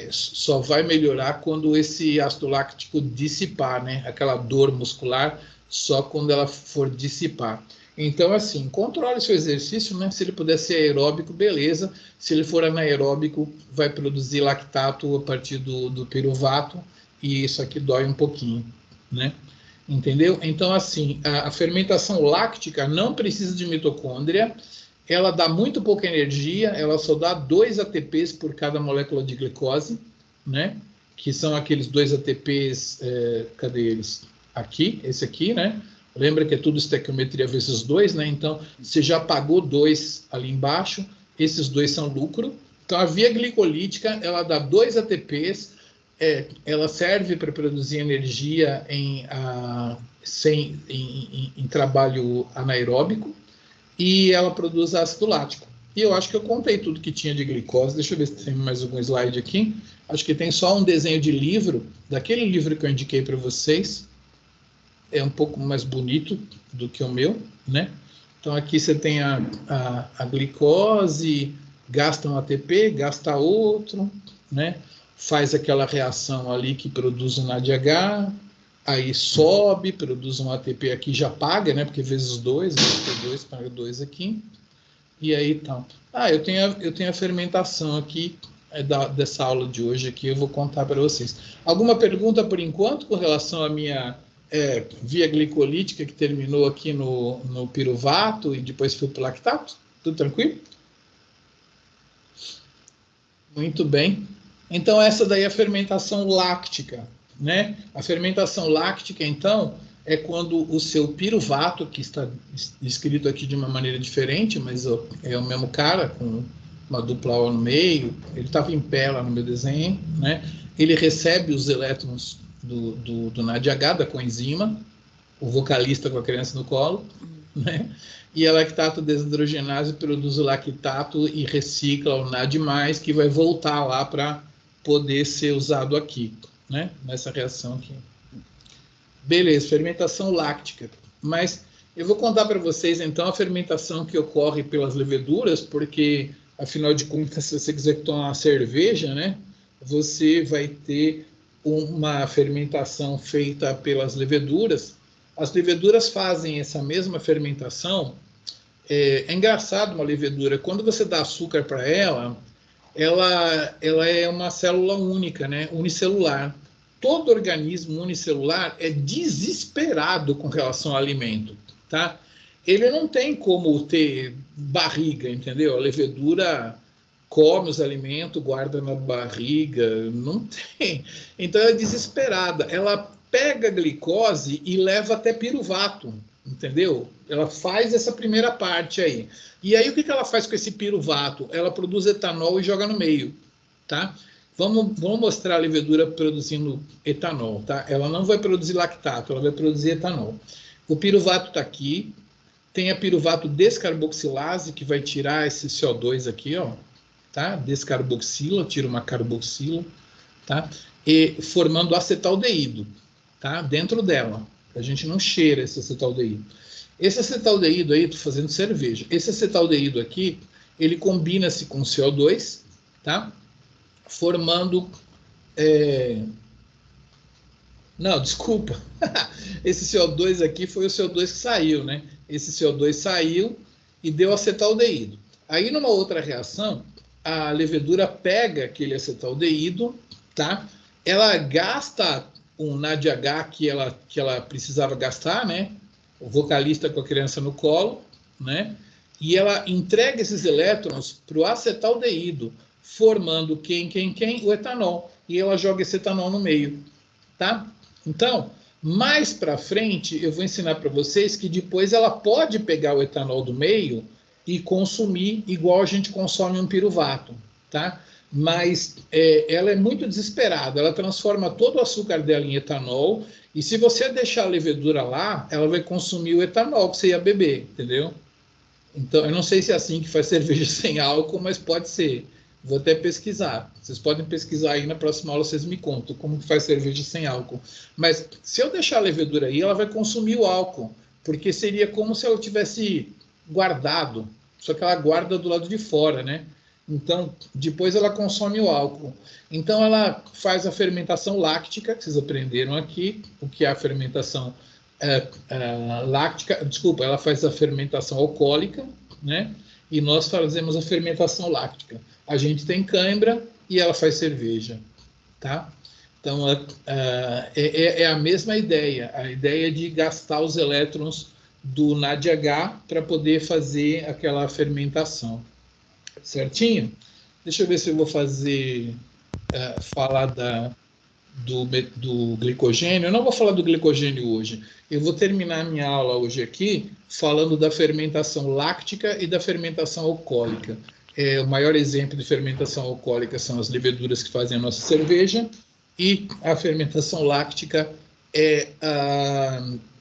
só vai melhorar quando esse ácido lático dissipar, né? Aquela dor muscular, só quando ela for dissipar. Então, assim, controle seu exercício, né? Se ele puder ser aeróbico, beleza. Se ele for anaeróbico, vai produzir lactato a partir do piruvato, e isso aqui dói um pouquinho, né? entendeu? Então, assim, a fermentação láctica não precisa de mitocôndria, ela dá muito pouca energia, ela só dá 2 ATPs por cada molécula de glicose, né? Que são aqueles 2 ATPs, cadê eles? Aqui, esse aqui, né? Lembra que é tudo estequiometria vezes 2, né? Então, você já pagou 2 ali embaixo, esses 2 são lucro. Então, a via glicolítica, ela dá 2 ATPs, ela serve para produzir energia em trabalho anaeróbico, e ela produz ácido lático. E eu acho que eu contei tudo que tinha de glicose. Deixa eu ver se tem mais algum slide aqui. Acho que tem só um desenho de livro, daquele livro que eu indiquei para vocês. É um pouco mais bonito do que o meu, né? Então, aqui você tem a glicose, gasta um ATP, gasta outro, né? Faz aquela reação ali que produz um NADH, aí sobe, produz um ATP aqui, já paga, né? Porque vezes 2, paga 2 aqui. E aí, então. Eu tenho a fermentação aqui dessa aula de hoje aqui, eu vou contar para vocês. Alguma pergunta por enquanto com relação à minha via glicolítica que terminou aqui no piruvato e depois foi para o lactato? Tudo tranquilo? Muito bem. Então, essa daí é a fermentação láctica, né? A fermentação láctica, então, é quando o seu piruvato, que está escrito aqui de uma maneira diferente, mas é o mesmo cara, com uma dupla O no meio, ele estava em pé lá no meu desenho, né? Ele recebe os elétrons do NADH, da coenzima, o vocalista com a criança no colo, né? E a lactato desidrogenase produz o lactato e recicla o NAD+, que vai voltar lá para poder ser usado aqui, né? Nessa reação aqui. Beleza, fermentação láctica. Mas eu vou contar para vocês, então, a fermentação que ocorre pelas leveduras, porque, afinal de contas, se você quiser tomar uma cerveja, né? Você vai ter uma fermentação feita pelas leveduras. As leveduras fazem essa mesma fermentação. É engraçado uma levedura, quando você dá açúcar para ela é uma célula única, né? Unicelular. Todo organismo unicelular é desesperado com relação ao alimento, tá? Ele não tem como ter barriga, entendeu? A levedura come os alimentos, guarda na barriga, não tem. Então, ela é desesperada. Ela pega a glicose e leva até piruvato, entendeu? Ela faz essa primeira parte aí. E aí, o que ela faz com esse piruvato? Ela produz etanol e joga no meio, tá? Vamos mostrar a levedura produzindo etanol, tá? Ela não vai produzir lactato, ela vai produzir etanol. O piruvato está aqui. Tem a piruvato descarboxilase, que vai tirar esse CO2 aqui, ó. Tá? Descarboxila, tira uma carboxila, tá? E formando acetaldeído, tá? Dentro dela. A gente não cheira esse acetaldeído. Esse acetaldeído aí, tô fazendo cerveja. Esse acetaldeído aqui, ele combina-se com CO2, tá? Formando... Não, desculpa. Esse CO2 aqui foi o CO2 que saiu, né? Esse CO2 saiu e deu acetaldeído. Aí, numa outra reação, a levedura pega aquele acetaldeído, tá? Ela gasta um NADH que ela precisava gastar, né? O vocalista com a criança no colo, né? E ela entrega esses elétrons para o acetaldeído, formando quem? O etanol. E ela joga esse etanol no meio, tá? Então, mais para frente, eu vou ensinar para vocês que depois ela pode pegar o etanol do meio e consumir igual a gente consome um piruvato, tá? Mas ela é muito desesperada, ela transforma todo o açúcar dela em etanol, e se você deixar a levedura lá, ela vai consumir o etanol que você ia beber, entendeu? Então, eu não sei se é assim que faz cerveja sem álcool, mas pode ser. Vou até pesquisar. Vocês podem pesquisar aí, na próxima aula vocês me contam como que faz cerveja sem álcool. Mas se eu deixar a levedura aí, ela vai consumir o álcool, porque seria como se ela tivesse guardado, só que ela guarda do lado de fora, né? Então, depois ela consome o álcool. Então, ela faz a fermentação láctica, que vocês aprenderam aqui, o que é a fermentação láctica, desculpa, ela faz a fermentação alcoólica, né? E nós fazemos a fermentação láctica. A gente tem cãibra e ela faz cerveja, tá? Então, é a mesma ideia, a ideia de gastar os elétrons do NADH para poder fazer aquela fermentação. Certinho? Deixa eu ver se eu vou falar do glicogênio. Eu não vou falar do glicogênio hoje. Eu vou terminar minha aula hoje aqui falando da fermentação láctica e da fermentação alcoólica. O maior exemplo de fermentação alcoólica são as leveduras que fazem a nossa cerveja, e a fermentação láctica é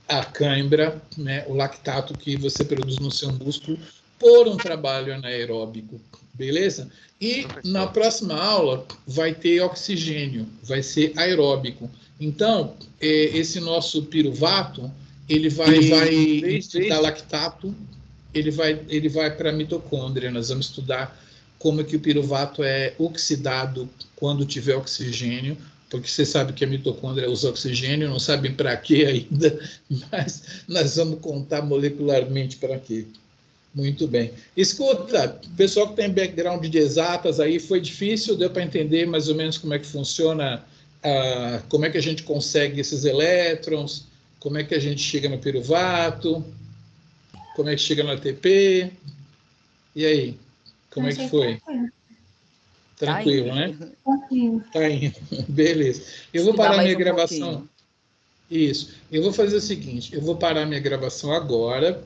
a cãibra, né, o lactato que você produz no seu músculo por um trabalho anaeróbico, beleza? E na próxima aula vai ter oxigênio, vai ser aeróbico. Então, esse nosso piruvato, ele vai em vez de dar lactato, ele vai para a mitocôndria. Nós vamos estudar como que o piruvato é oxidado quando tiver oxigênio, porque você sabe que a mitocôndria usa oxigênio, não sabe para quê ainda, mas nós vamos contar molecularmente para quê. Muito bem. Escuta, pessoal que tem background de exatas aí, foi difícil? Deu para entender mais ou menos como é que funciona, como é que a gente consegue esses elétrons, como é que a gente chega no piruvato, como é que chega no ATP? E aí, como é que foi? Tranquilo, né? Tranquilo. Tá indo. Beleza. Eu vou parar minha gravação. Isso. Eu vou fazer o seguinte, eu vou parar minha gravação agora,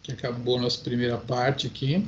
que acabou a nossa primeira parte aqui.